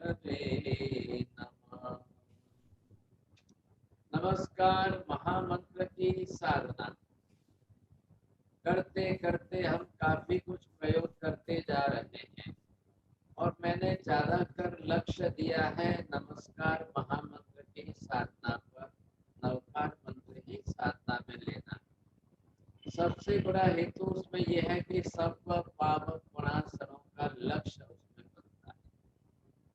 महामंत्रते नमः। नमस्कार महामंत्र की साधना करते करते हम काफी कुछ प्रयोग करते जा रहे हैं और मैंने ज्यादातर लक्ष्य दिया है नमस्कार महामंत्र की साधना पर, नवकार मंत्र ही साधना में लेना। सबसे बड़ा हेतु उसमें यह है कि सर्व पाप प्रणाशनों का लक्ष्य उसमें बनता है।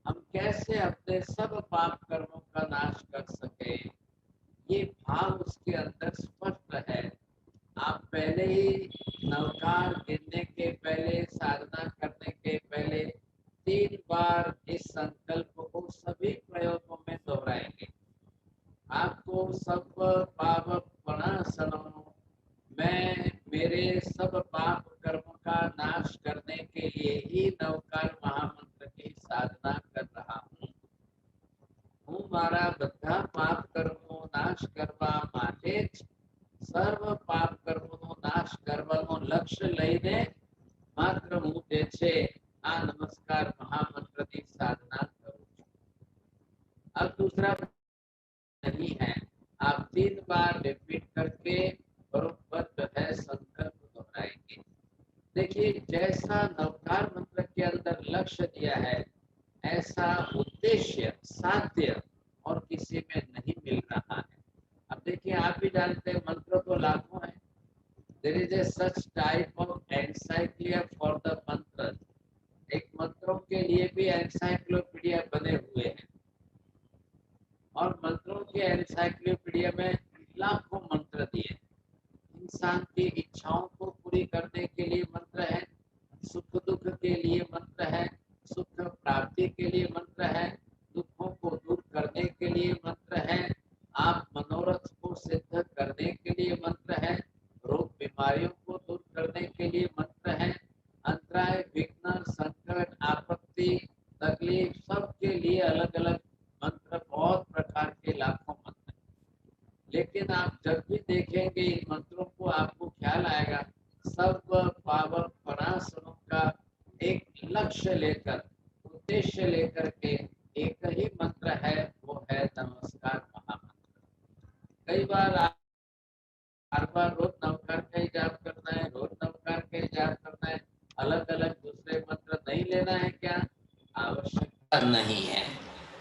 हम कैसे अपने सब पाप कर्मों का नाश कर सके, ये भाव उसके अंदर स्पष्ट है। आप पहले ही नवकार गिनने के पहले, साधना करने के पहले 3 बार इस संकल्प को सभी प्रयोगों में दोहराएंगे। आपको सब पाप प्रणाशनों, मैं मेरे सब पाप कर्मों का नाश करने के लिए ही नवकार महामंत्र की साधना कर रहा हूँ। હું મારા બધા પાપ કર્મો નાશ કરવા માટે જ સર્વ પાપ કર્મોનો નાશ કરવાનો લક્ષ્ય લઈને માત્ર હું જે છે આ નમસ્કાર મહામંત્રની સાધના કરું છું। अब दूसरा नहीं है, आप 3 बार रिपीट करके बरोबर जो है संकल्प दोहराएंगे। देखिए, जैसा नवकार मंत्र के अंदर लक्ष्य दिया है, ऐसा उद्देश्य साध्य और किसी में नहीं मिल रहा है। अब देखिए, आप भी जानते हैं मंत्र तो लाखों हैं। There is a such type of एनसाइक्लिया फॉर द मंत्र। एक मंत्रों के लिए भी एनसाइक्लोपीडिया बने हुए हैं और मंत्रों के एनसाइक्लोपीडिया में लाखों मंत्र दिए। इंसान की इच्छाओं को पूरी करने के लिए मंत्र है, सुख दुख के लिए मंत्र है, सुख प्राप्ति के लिए मंत्र है, दुखों को दूर करने के लिए मंत्र है, आप मनोरथ को सिद्ध करने के लिए मंत्र है, रोग बीमारियों को दूर करने के लिए मंत्र है, अंतराय विघ्न संकट आपत्ति तकलीफ सबके लिए अलग अलग मंत्र, बहुत प्रकार के लाखों मंत्र। लेकिन आप जब भी देखेंगे इन मंत्रों को, आपको ख्याल आएगा सर्व पाप प्रणाशनों का एक लक्ष्य लेकर, उद्देश्य लेकर के एक ही मंत्र है, वो है नमस्कार महामंत्र। कई बार हर बार रोज नवकार का ही जाप करना है, रोज नवकार का ही जाप करना है, अलग अलग दूसरे मंत्र नहीं लेना है क्या? आवश्यकता नहीं है।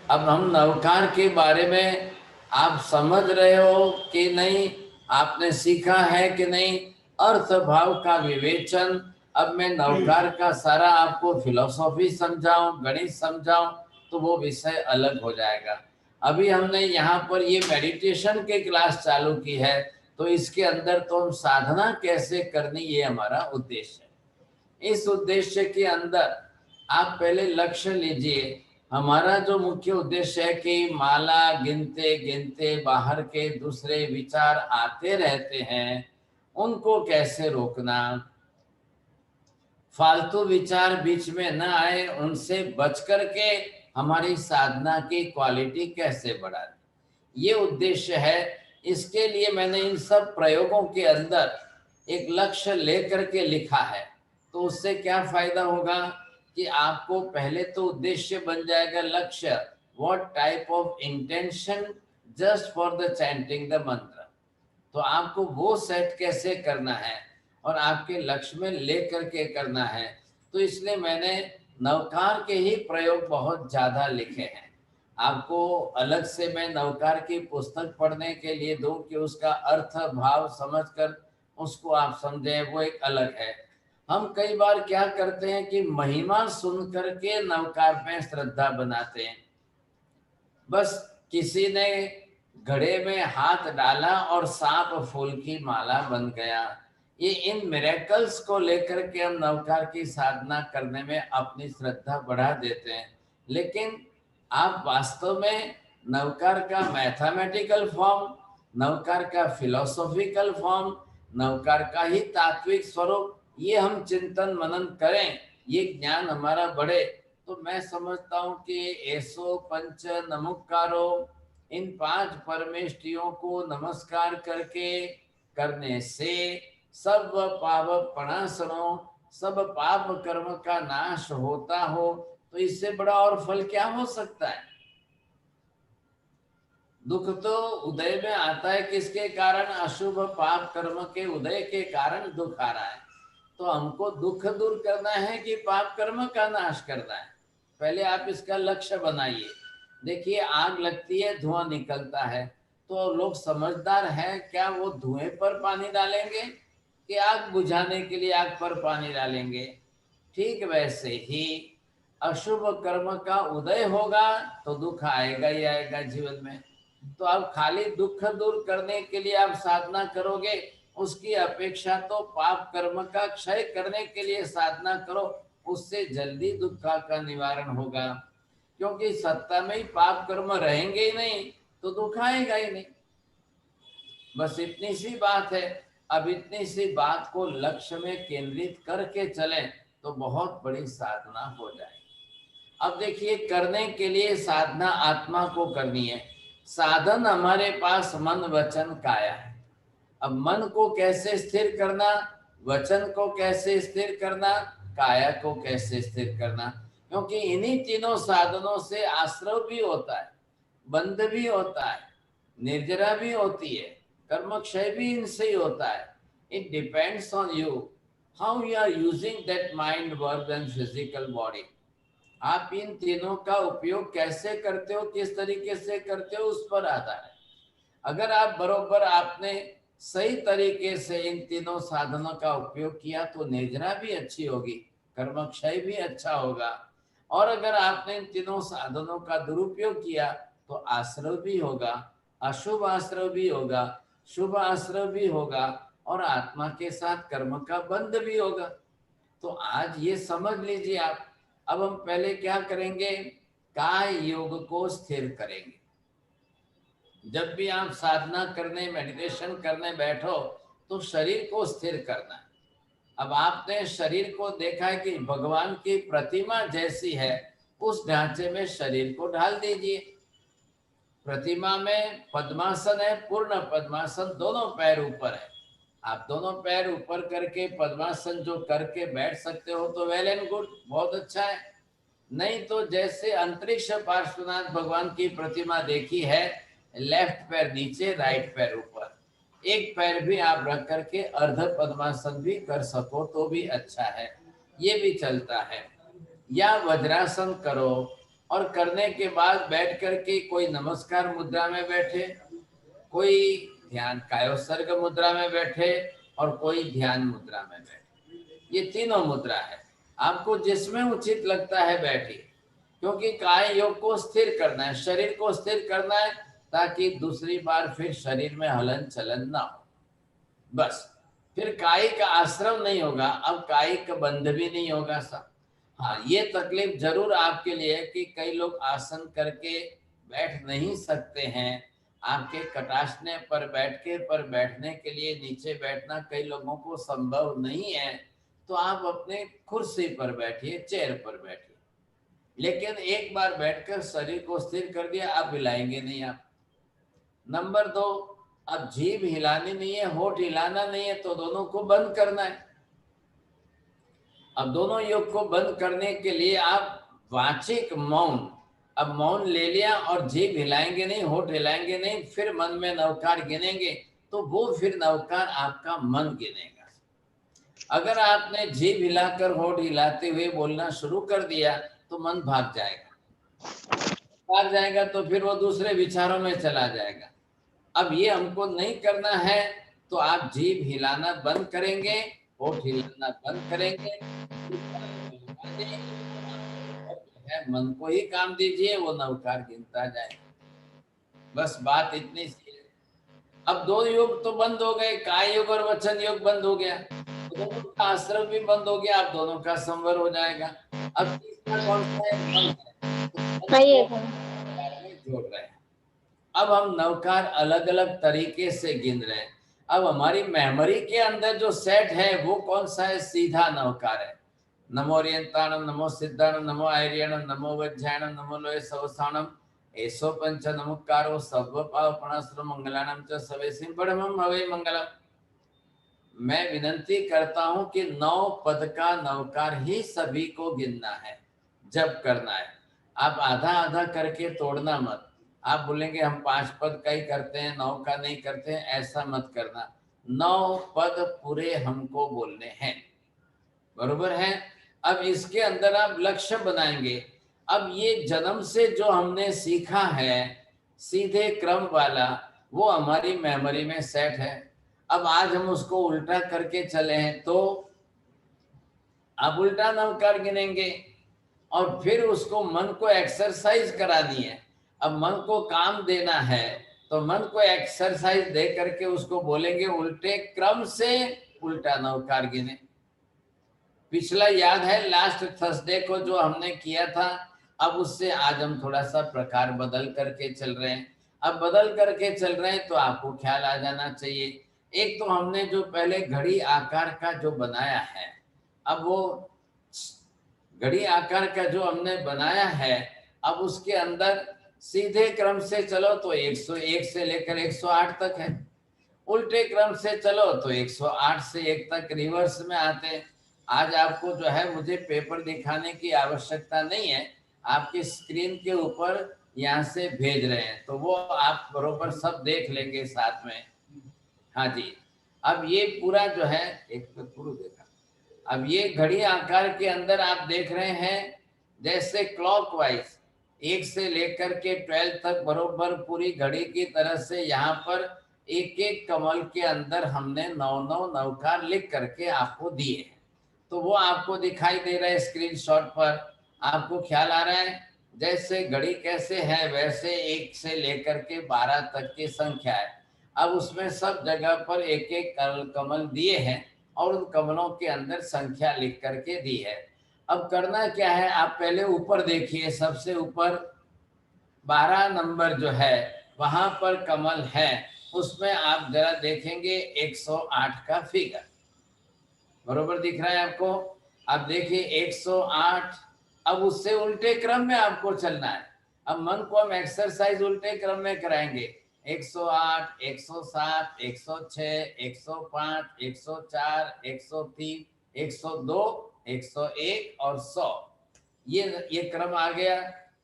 अब हम नवकार के बारे में आप समझ रहे हो कि नहीं, आपने सीखा है कि नहीं, अर्थ भाव का विवेचन। अब मैं नवकार का सारा आपको फिलोसॉफी समझाऊं, गणित समझाऊं, तो वो विषय अलग हो जाएगा। अभी हमने यहाँ पर ये मेडिटेशन के क्लास चालू की है, तो इसके अंदर तो हम साधना कैसे करनी, ये हमारा उद्देश्य है। इस उद्देश्य के अंदर आप पहले लक्ष्य लीजिए। हमारा जो मुख्य उद्देश्य है कि माला गिनते गिनते बाहर के दूसरे विचार आते रहते हैं, उनको कैसे रोकना, फालतू विचार बीच में न आए, उनसे बच करके हमारी साधना की क्वालिटी कैसे बढ़ानी, ये उद्देश्य है। इसके लिए मैंने इन सब प्रयोगों के अंदर एक लक्ष्य लेकर के लिखा है। तो उससे क्या फायदा होगा कि आपको पहले तो उद्देश्य बन जाएगा, लक्ष्य, what type of intention just for the chanting the मंत्र। तो आपको वो सेट कैसे करना है और आपके लक्ष्य में लेकर के करना है। तो इसलिए मैंने नवकार के ही प्रयोग बहुत ज्यादा लिखे हैं। आपको अलग से मैं नवकार की पुस्तक पढ़ने के लिए दूं कि उसका अर्थ भाव समझकर उसको आप समझें, वो एक अलग है। हम कई बार क्या करते हैं कि महिमा सुन करके नवकार में श्रद्धा बनाते हैं। बस किसी ने घड़े में हाथ डाला और सांप फूल की माला बन गया। ये इन मिरेकल्स को लेकर के हम नवकार की साधना करने में अपनी श्रद्धा बढ़ा देते हैं। लेकिन आप वास्तव में नवकार का मैथमेटिकल फॉर्म, नवकार का फिलोसॉफिकल फॉर्म, नवकार का ही तात्विक स्वरूप, ये हम चिंतन मनन करें, ये ज्ञान हमारा बढ़े। तो मैं समझता हूँ कि ऐसो पंच नमस्कारो, इन 5 परमेष्टियों को नमस्कार करके करने से सब पाप प्रणाशनों, सब पाप कर्म का नाश होता हो, तो इससे बड़ा और फल क्या हो सकता है। दुख तो उदय में आता है, किसके कारण, अशुभ पाप कर्म के उदय के कारण दुख आ रहा है। तो हमको दुख दूर करना है कि पाप कर्म का नाश करना है, पहले आप इसका लक्ष्य बनाइए। देखिए आग लगती है, धुआं निकलता है, तो लोग समझदार हैं क्या, वो धुएं पर पानी डालेंगे कि आग बुझाने के लिए आग पर पानी डालेंगे। ठीक वैसे ही अशुभ कर्म का उदय होगा तो दुख आएगा ही आएगा जीवन में। तो आप खाली दुख दूर करने के लिए आप साधना करोगे, उसकी अपेक्षा तो पाप कर्म का क्षय करने के लिए साधना करो, उससे जल्दी दुख का निवारण होगा। क्योंकि सत्ता में ही पाप कर्म रहेंगे ही नहीं तो दुख आएगा ही नहीं। बस इतनी सी बात है। अब इतनी सी बात को लक्ष्य में केंद्रित करके चलें तो बहुत बड़ी साधना हो जाएगी। अब देखिए करने के लिए साधना आत्मा को करनी है, साधन हमारे पास मन वचन काया है। अब मन को कैसे स्थिर करना, वचन को कैसे स्थिर करना, काया को कैसे स्थिर करना, क्योंकि इन्हीं तीनों साधनों से आश्रव भी होता है, बंध भी होता है, निर्जरा भी होती है, कर्म क्षय भी इनसे ही होता है। It depends on you how you are using that mind word and physical body. आप इन तीनों का उपयोग कैसे करते हो, किस तरीके से करते हो, उस पर आधार है। अगर आप बरोबर आपने सही तरीके से इन तीनों साधनों का उपयोग किया तो निर्जरा भी अच्छी होगी, कर्म क्षय भी अच्छा होगा। और अगर आपने इन तीनों साधनों का दुरुपयोग किया तो आश्रव भी होगा, अशुभ आश्रव भी होगा, शुभ आश्रव भी होगा, और आत्मा के साथ कर्म का बंध भी होगा। तो आज ये समझ लीजिए आप। अब हम पहले क्या करेंगे, काय योग को स्थिर करेंगे। जब भी आप साधना करने, मेडिटेशन करने बैठो तो शरीर को स्थिर करना है। अब आपने शरीर को देखा है कि भगवान की प्रतिमा जैसी है, उस ढांचे में शरीर को ढाल दीजिए। प्रतिमा में पद्मासन है, पूर्ण पद्मासन, दोनों पैर ऊपर है। आप दोनों पैर ऊपर करके पद्मासन जो करके बैठ सकते हो तो वेल एंड गुड, बहुत अच्छा है। नहीं तो जैसे अंतरिक्ष पार्श्वनाथ भगवान की प्रतिमा देखी है, लेफ्ट पैर नीचे, राइट पैर ऊपर, एक पैर भी आप रख करके अर्ध पद्मासन भी कर सको तो भी अच्छा है, ये भी चलता है। या वज्रासन करो, और करने के बाद बैठ करके कोई नमस्कार मुद्रा में बैठे, कोई ध्यान कायोत्सर्ग मुद्रा में बैठे, और कोई ध्यान मुद्रा में बैठे। ये तीनों मुद्रा है, आपको जिसमें उचित लगता है बैठिए। क्योंकि काय योग को स्थिर करना है, शरीर को स्थिर करना है, ताकि दूसरी बार फिर शरीर में हलन चलन ना हो। बस फिर कायिक आश्रम नहीं होगा, अब कायिक बंध भी नहीं होगा सब। हाँ, ये तकलीफ जरूर आपके लिए है कि कई लोग आसन करके बैठ नहीं सकते हैं। आपके कटाशने पर बैठने के लिए नीचे बैठना कई लोगों को संभव नहीं है, तो आप अपने कुर्सी पर बैठिए, चेयर पर बैठिए। लेकिन एक बार बैठकर शरीर को स्थिर कर दिया, आप हिलाएंगे नहीं आप। नंबर 2, अब जीभ हिलानी नहीं है, होठ हिलाना नहीं है, तो दोनों को बंद करना है। अब दोनों योग को बंद करने के लिए आप वाचिक मौन, अब मौन ले लिया और जीभ हिलाएंगे नहीं, होठ हिलाएंगे नहीं, फिर मन में नवकार गिनेंगे, तो वो फिर नवकार आपका मन गिनेगा। अगर आपने जीभ हिलाकर होठ हिलाते हुए बोलना शुरू कर दिया तो मन भाग जाएगा, तो फिर वो दूसरे विचारों में चला जाएगा। अब ये हमको नहीं करना है, तो आप जीभ हिलाना बंद करेंगे, होठ हिलाना बंद करेंगे, है मन को ही काम दीजिए, वो नवकार गिनता जाए। बस बात इतनी सी है। अब दो योग तो बंद हो गए, काय योग और वचन योग बंद हो गया, तो दोनों का आश्रम भी बंद हो गया, अब दोनों का संवर हो जाएगा। अब तीसरा कौन सा है, मन है, तो मन को नवकार में जोड़ रहे हैं। अब हम नवकार अलग अलग तरीके से गिन रहे हैं। अब हमारी मेमोरी के अंदर जो सेट है वो कौन सा है, सीधा नवकार है। नमो ओरियंताणम, नमो सिद्धाणम, नमो आर्यणम, नमो वज्रायणम, नमो लोय सवसाणम, एसो पंच नमस्कारो सर्व पावपणास्त्र मंगलानम च सवेसिं परमं हवे मंगलम। मैं विनंती करता हूं कि 9 पद का नवकार ही सभी को गिनना है। जप करना है। आप आधा आधा करके तोड़ना मत। आप बोलेंगे हम 5 पद का ही करते हैं, 9 का नहीं करते हैं, ऐसा मत करना। 9 पद पूरे हमको बोलने हैं, बरोबर है। अब इसके अंदर आप लक्ष्य बनाएंगे। अब ये जन्म से जो हमने सीखा है सीधे क्रम वाला, वो हमारी मेमोरी में सेट है। अब आज हम उसको उल्टा करके चले हैं तो आप उल्टा नवकार गिनेंगे, और फिर उसको मन को एक्सरसाइज करानी है। अब मन को काम देना है तो मन को एक्सरसाइज दे करके उसको बोलेंगे उल्टे क्रम से उल्टा नवकार गिने। पिछला याद है लास्ट थर्सडे को जो हमने किया था, अब उससे आज हम थोड़ा सा प्रकार बदल करके चल रहे हैं। अब बदल करके चल रहे हैं तो आपको ख्याल आ जाना चाहिए। एक तो हमने जो पहले घड़ी आकार का जो बनाया है, अब वो घड़ी आकार का जो हमने बनाया है, अब उसके अंदर सीधे क्रम से चलो तो 101 से लेकर 108 तक है, उल्टे क्रम से चलो तो 108 से 1 तक रिवर्स में आते हैं। आज आपको जो है मुझे पेपर दिखाने की आवश्यकता नहीं है, आपकी स्क्रीन के ऊपर यहाँ से भेज रहे हैं तो वो आप बरोबर सब देख लेंगे साथ में। हाँ जी। अब ये पूरा जो है एक तो पूरा देखा। अब ये घड़ी आकार के अंदर आप देख रहे हैं जैसे क्लॉकवाइज 1 से लेकर के 12 तक बरोबर पूरी घड़ी की तरह से यहाँ पर एक एक कमल के अंदर हमने 9 नवकार लिख करके आपको दिए हैं। तो वो आपको दिखाई दे रहा है स्क्रीनशॉट पर, आपको ख्याल आ रहा है जैसे घड़ी कैसे है वैसे 1 से लेकर के 12 तक की संख्या है। अब उसमें सब जगह पर एक एक कमल दिए हैं और उन कमलों के अंदर संख्या लिख करके दी है। अब करना क्या है, आप पहले ऊपर देखिए, सबसे ऊपर 12 नंबर जो है वहां पर कमल है, उसमें आप जरा देखेंगे 108 का फिगर बरोबर दिख रहा है आपको। अब देखिए 108, अब उससे उल्टे क्रम में आपको चलना है। अब मन को हम एक्सरसाइज उल्टे क्रम में कराएंगे। 108, 107, 106, 105, 104, 103, 102, 101 और 100, ये क्रम आ गया,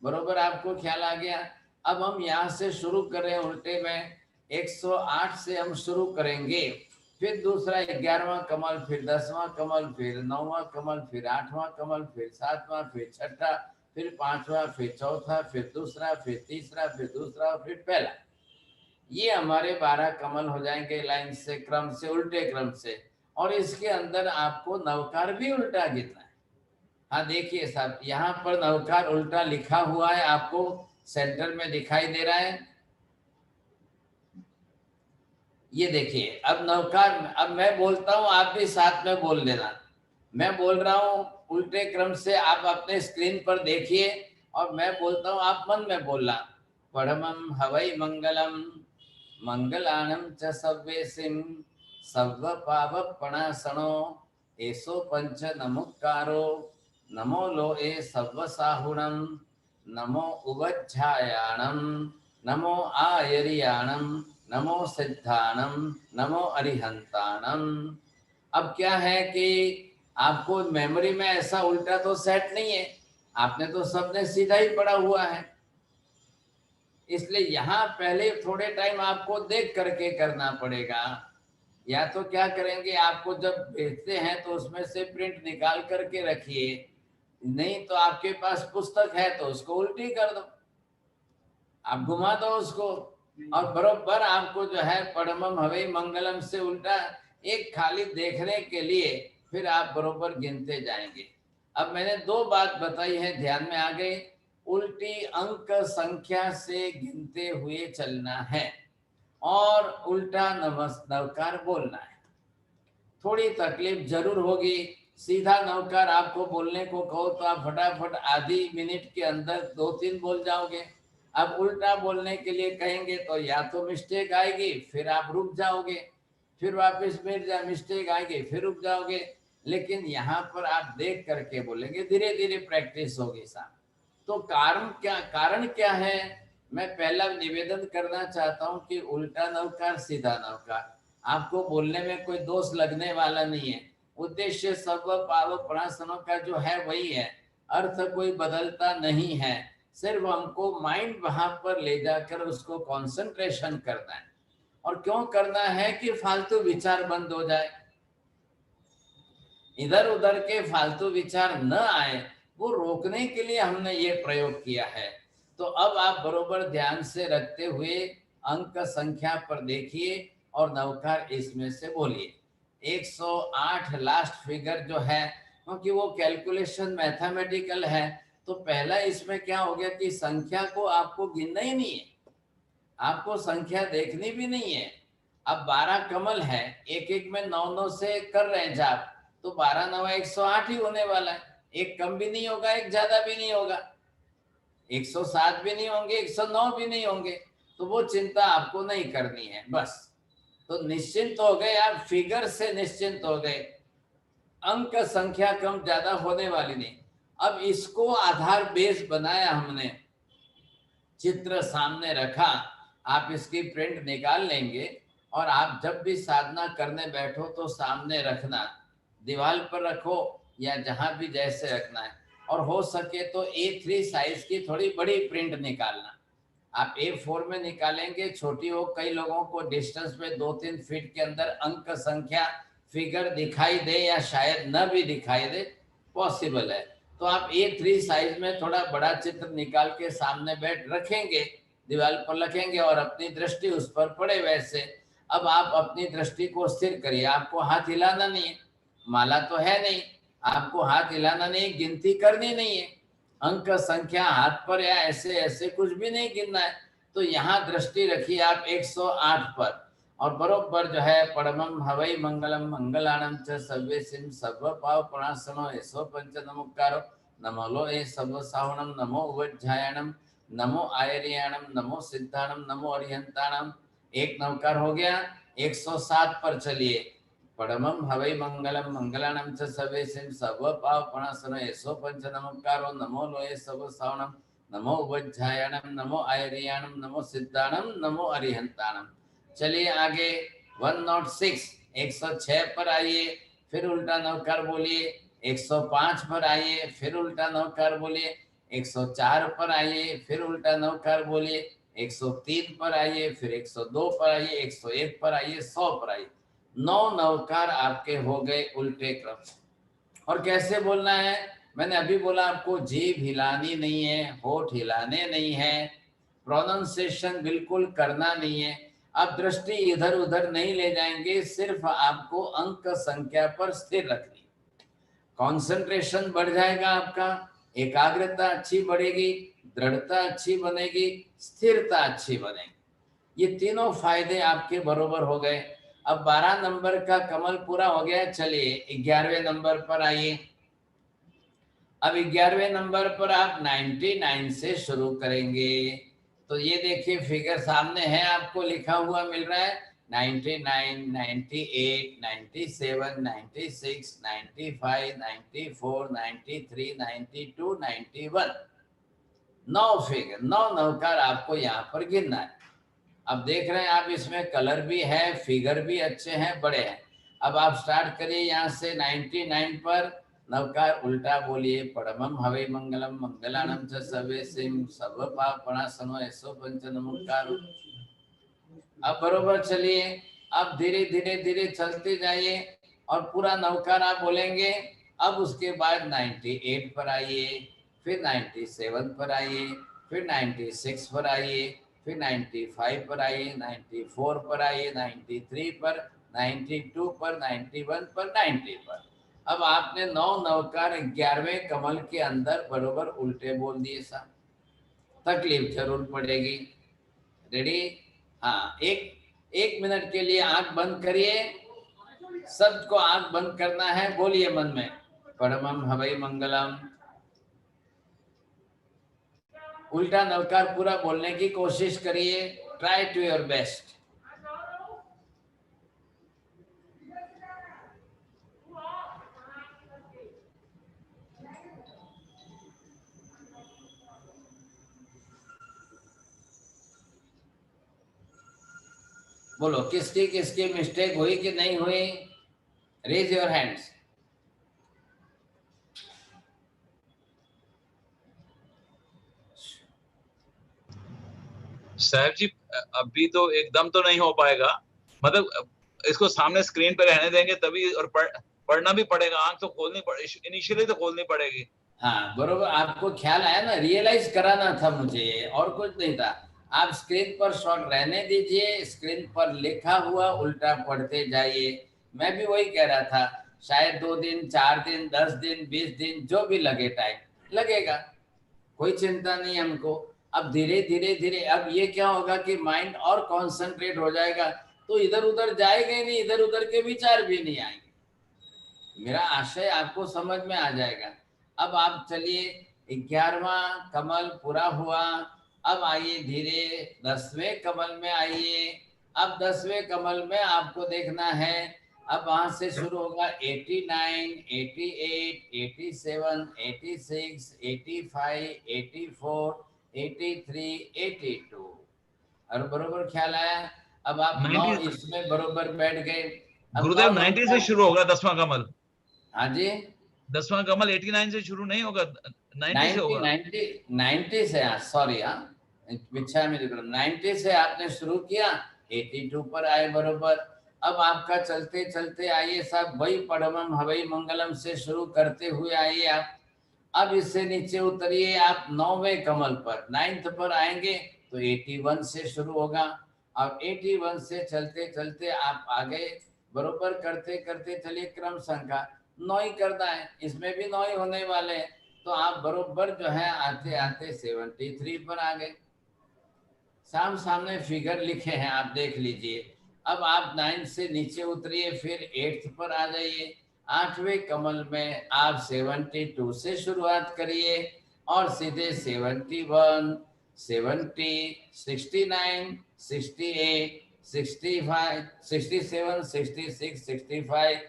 बरोबर आपको ख्याल आ गया। अब हम यहाँ से शुरू कर रहे हैं उल्टे में, 108 से हम शुरू करेंगे, फिर दूसरा 11वां कमल, फिर 10वां कमल, फिर 9वां कमल, फिर 8वां कमल, फिर 7वां, फिर छठा, फिर 5वां, फिर चौथा, फिर दूसरा, फिर तीसरा, फिर दूसरा, फिर पहला। ये हमारे 12 कमल हो जाएंगे लाइन से, क्रम से, उल्टे क्रम से। और इसके अंदर आपको नवकार भी उल्टा गिनना है। हाँ देखिए साहब, यहाँ पर नवकार उल्टा लिखा हुआ है, आपको सेंटर में दिखाई दे रहा है। ये देखिए, अब नवकार, अब मैं बोलता हूँ आप भी साथ में बोल देना। मैं बोल रहा हूँ उल्टे क्रम से, आप अपने स्क्रीन पर देखिए और मैं बोलता हूँ आप मन में बोलना। परमं हवै मंगलम मंगलानम च सव्येसिम सव्व पावपणासनो एसो पंच नमुक्कारो नमो लोए सव्व साहुणम नमो उवज्झायाणम नमो आयरियाणम नमो सिद्धानम नमो अरिहंतानम। अब क्या है कि आपको मेमोरी में ऐसा उल्टा तो सेट नहीं है, आपने तो सबने सीधा ही पढ़ा हुआ है, इसलिए यहाँ पहले थोड़े टाइम आपको देख करके करना पड़ेगा। या तो क्या करेंगे, आपको जब भेजते हैं तो उसमें से प्रिंट निकाल करके रखिए, नहीं तो आपके पास पुस्तक है तो उसको उल्टी कर दो, आप घुमा दो उसको, और बरोबर आपको जो है परमम हवै मंगलम से उल्टा एक खाली देखने के लिए फिर आप बरोबर गिनते जाएंगे। अब मैंने 2 बात बताई है, ध्यान में आ गई। उल्टी अंक संख्या से गिनते हुए चलना है और उल्टा नवकार बोलना है। थोड़ी तकलीफ जरूर होगी, सीधा नवकार आपको बोलने को कहो तो आप फटाफट आधी मिनट के अंदर 2-3 बोल जाओगे। अब उल्टा बोलने के लिए कहेंगे तो या तो मिस्टेक आएगी, फिर आप रुक जाओगे, फिर वापस मिस्टेक आएगी, फिर रुक जाओगे। लेकिन यहाँ पर आप देख करके बोलेंगे, धीरे धीरे प्रैक्टिस होगी साहब। तो कारण क्या है, मैं पहला निवेदन करना चाहता हूँ कि उल्टा नवकार सीधा नवकार आपको बोलने में कोई दोष लगने वाला नहीं है। उद्देश्य सब पाव प्रणासनों का जो है वही है, अर्थ कोई बदलता नहीं है, सिर्फ हमको माइंड वहां पर ले जाकर उसको कंसंट्रेशन करना है। और क्यों करना है कि फालतू विचार बंद हो जाए, इधर उधर के फालतू विचार न आए, वो रोकने के लिए हमने ये प्रयोग किया है। तो अब आप बरोबर ध्यान से रखते हुए अंक संख्या पर देखिए और नवकार इसमें से बोलिए। 108 लास्ट फिगर जो है, क्योंकि वो कैलकुलेशन मैथमेटिकल है, तो पहला इसमें क्या हो गया कि संख्या को आपको गिनना ही नहीं है, आपको संख्या देखनी भी नहीं है। अब 12 कमल है, एक एक में 9 9 से कर रहे हैं जाप, तो 12 9 108 ही होने वाला है। एक कम भी नहीं होगा, एक ज्यादा भी नहीं होगा, 107 भी नहीं होंगे, 109 भी नहीं होंगे। तो वो चिंता आपको नहीं करनी है बस। तो निश्चिंत हो गए आप, फिगर से निश्चिंत हो गए, अंक संख्या कम ज्यादा होने वाली नहीं। अब इसको आधार बेस बनाया हमने, चित्र सामने रखा, आप इसकी प्रिंट निकाल लेंगे और आप जब भी साधना करने बैठो तो सामने रखना, दीवार पर रखो या जहां भी जैसे रखना है। और हो सके तो A3 साइज की थोड़ी बड़ी प्रिंट निकालना। आप A4 में निकालेंगे छोटी हो, कई लोगों को डिस्टेंस में 2-3 फीट के अंदर अंक संख्या फिगर दिखाई दे या शायद न भी दिखाई दे, पॉसिबल है। तो आप A3 साइज में थोड़ा बड़ा चित्र निकाल के सामने बैठ रखेंगे, दीवार पर रखेंगे और अपनी दृष्टि उस पर पड़े वैसे। अब आप अपनी दृष्टि को स्थिर करिए, आपको हाथ हिलाना नहीं है, माला तो है नहीं, आपको हाथ हिलाना नहीं, गिनती करनी नहीं है, अंक संख्या हाथ पर या ऐसे ऐसे कुछ भी नहीं गिनना है। तो यहाँ दृष्टि रखिए आप 108 पर, और बरोबर जो है परमम हवै मंगलम मंगलानम च सर्वेसिम सर्व पाव प्रणाशनो ऐसो पंच नमोकारो नमो लो ए सर्व सावणम नमो उवज्जायणम नमो आयर्याणम नमो सिद्धाणम नमो अरिहंताणम। एक नमकार हो गया। 107 पर चलिए, परमम हवै मंगलम मंगलानम च सर्वेसिम सर्व पाव प्रणाशनो ऐसो पंच नमोकारो नमो लो ए सर्व सावणम नमो उवज्जायणम नमो आयर्याणम नमो सिद्धाणम नमो अरिहंताणम। चलिए आगे 106, 106 पर आइए, फिर उल्टा नवकार बोलिए। 105 पर आइए, फिर उल्टा नवकार बोलिए। 104 पर आइए, फिर उल्टा नवकार बोलिए। 103 पर आइए, फिर 102 पर आइए, 101 पर आइए, 100 पर आइए। 9 नवकार आपके हो गए उल्टे क्रम से। और कैसे बोलना है, मैंने अभी बोला आपको जीभ हिलानी नहीं है, होठ हिलाने नहीं है, प्रोनाउंसिएशन बिल्कुल करना नहीं है। आप दृष्टि इधर उधर नहीं ले जाएंगे, सिर्फ आपको अंक संख्या पर स्थिर रखनी, कंसंट्रेशन बढ़ जाएगा आपका, एकाग्रता अच्छी बढ़ेगी, दृढ़ता अच्छी बनेगी, स्थिरता अच्छी बनेगी। ये तीनों फायदे आपके बरोबर हो गए। अब 12 नंबर का कमल पूरा हो गया। चलिए 11वें नंबर पर आइए। अब 11वें नंबर पर आप 99 से शुरू करेंगे। तो ये देखिए फिगर सामने है, आपको लिखा हुआ मिल रहा है 99, 98, 97, 96, 95, 94, 93, 92, 91। 9 फिगर, 9 नवकार आपको यहाँ पर गिनना है। अब देख रहे हैं आप, इसमें कलर भी है, फिगर भी अच्छे हैं, बड़े हैं। अब आप स्टार्ट करिए यहाँ से 99 पर नवकार उल्टा बोलिए। परमम हवै मंगलम मंगलानम च सर्वेसिम सर्व पाप प्रणाशनो ऐसो पंच नमोकार। अब बरोबर चलिए, अब धीरे धीरे धीरे चलते जाइए और पूरा नवकार आप बोलेंगे। अब उसके बाद 98 पर आइए, फिर 97 पर आइए, फिर 96 पर आइए, फिर 95 पर आइए, 94 पर आइए, 93 पर, 92 पर, 91 पर, 90 पर। अब आपने 9 नवकार 11वें कमल के अंदर बरोबर उल्टे बोल दिए साहब, तकलीफ जरूर पड़ेगी। रेडी? हाँ, एक एक मिनट के लिए आंख बंद करिए, सबको आंख बंद करना है, बोलिए मन में परमम हवै मंगलम। उल्टा नवकार पूरा बोलने की कोशिश करिए, ट्राई टू योर बेस्ट। बोलो किसकी किसकी मिस्टेक हुई कि नहीं हुई, रेज योर हैंड्स। साहब जी अभी तो एकदम तो नहीं हो पाएगा, मतलब इसको सामने स्क्रीन पे रहने देंगे तभी, और पढ़ना भी पड़ेगा, आंख तो खोलनी इनिशियली तो खोलनी पड़ेगी। हाँ बरोबर, आपको ख्याल आया ना, रियलाइज कराना था मुझे, और कुछ नहीं था। आप स्क्रीन पर शॉट रहने दीजिए, स्क्रीन पर लिखा हुआ उल्टा पढ़ते जाइए। मैं भी वही कह रहा था, शायद 2 दिन 4 दिन 10 दिन 20 दिन जो भी लगे, टाइम लगेगा, कोई चिंता नहीं हमको। अब धीरे धीरे धीरे अब ये क्या होगा कि माइंड और कॉन्सेंट्रेट हो जाएगा, तो इधर उधर जाएगा ही नहीं, इधर उधर के विचार भी नहीं आएंगे। मेरा आशय आपको समझ में आ जाएगा। अब आप चलिए, 11वां कमल पूरा हुआ। अब आइए धीरे 10वें कमल में आइए। अब 10वें कमल में आपको देखना है, अब वहां से शुरू होगा 89, 88, 87, 86, 85, 84, 83, 82। और बरोबर ख्याल आया। अब आप 9 90। इसमें बरोबर बैठ गए। अब गुरुदेव 90 से शुरू होगा 10वां कमल। हाँ जी, 10वां कमल 89 से शुरू नहीं होगा, 90 से 90 होगा। 90 90 से, सॉरी, हाँ पिछा में 90 से आपने शुरू किया, 82 पर आए बरोबर। अब आपका चलते चलते आइए साहब, वही परमम हवई मंगलम से शुरू करते हुए आइए आप। अब इससे नीचे उतरिए आप 9वें कमल पर, 9th पर आएंगे तो 81 से शुरू होगा। अब 81 से चलते चलते आप आगे बरोबर करते करते चलिए, क्रम संख्या 9 ही करना है, इसमें भी 9 ही होने वाले हैं। तो आप बरोबर जो है आते आते 73 पर आ गए। सामने फिगर लिखे हैं, आप देख लीजिए। अब आप 9 से नीचे उतरिए, फिर 8th पर आ जाइए। 8वें कमल में आप 72 से शुरुआत करिए और सीधे 71, 70, 69, 68, 65, 67, 66, 65,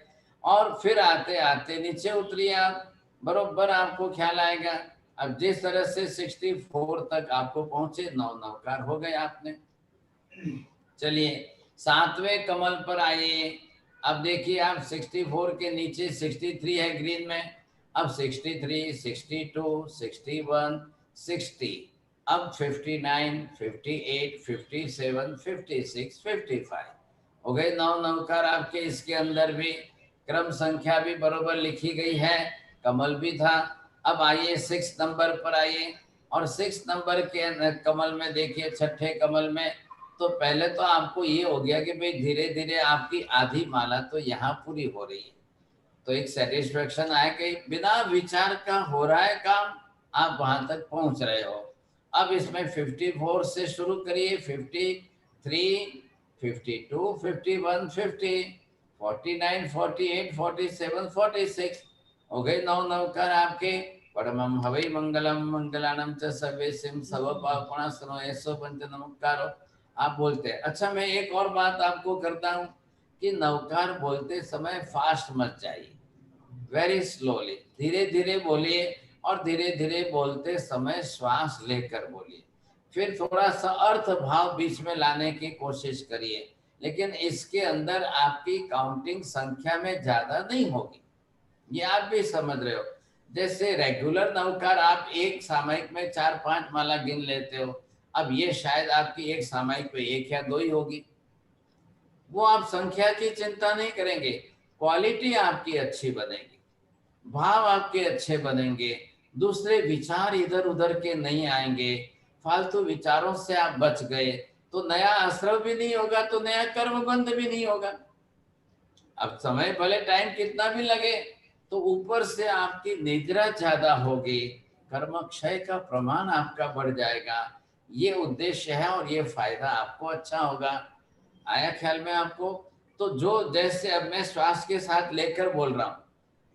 और फिर आते आते नीचे उतरिए आप, बरोबर आपको ख्याल आएगा। अब जिस तरह से 64 तक आपको पहुंचे, 9 नवकार हो गए आपने। चलिए 7वें कमल पर आइए। अब देखिए आप 64 के नीचे 63 है ग्रीन में। अब 63, 62, 61, 60, अब 59, 58, 57, 56, 55 हो गए 9 नवकार आपके। इसके अंदर भी क्रम संख्या भी बरोबर लिखी गई है, कमल भी था। अब आइए 6 नंबर पर आइए, और 6 नंबर के कमल में देखिए, छठे कमल में, तो पहले तो आपको ये हो गया कि भाई धीरे धीरे आपकी आधी माला तो यहाँ पूरी हो रही है, तो एक सेटिस्फेक्शन आया कि बिना विचार का हो रहा है काम, आप वहां तक पहुंच रहे हो। अब इसमें 54 से शुरू करिए, 53, 52, 51, 50, 49, 48, 47, 46 हो गए 9 नवकार आपके। परमम हवै मंगलम मंगलानम च सर्वेसिम सब पापणासनो ऐसो पंच नमस्कारो आप बोलते हैं। अच्छा, मैं एक और बात आपको करता हूँ कि नवकार बोलते समय फास्ट मत जाइए, वेरी स्लोली, धीरे धीरे बोलिए, और धीरे धीरे बोलते समय श्वास लेकर बोलिए। फिर थोड़ा सा अर्थ भाव बीच में लाने की कोशिश करिए, लेकिन इसके अंदर आपकी काउंटिंग संख्या में ज्यादा नहीं होगी, ये आप भी समझ रहे हो। जैसे रेगुलर नवकार आप एक सामयिक में 4-5 माला गिन लेते हो, अब ये शायद आपकी एक सामयिक पे 1 या 2 ही होगी। वो आप संख्या की चिंता नहीं करेंगे, क्वालिटी आपकी अच्छी बनेगी, भाव आपके अच्छे बनेंगे, दूसरे विचार इधर उधर के नहीं आएंगे, फालतू विचारों से आप बच गए, तो नया आश्रव भी नहीं होगा, तो नया कर्म बंध भी नहीं होगा। अब समय भले टाइम कितना भी लगे, तो ऊपर से आपकी निद्रा ज्यादा होगी, कर्म क्षय का प्रमाण आपका बढ़ जाएगा। ये उद्देश्य है और ये फायदा आपको अच्छा होगा। आया ख्याल में आपको? तो जो जैसे अब मैं श्वास के साथ लेकर बोल रहा हूँ,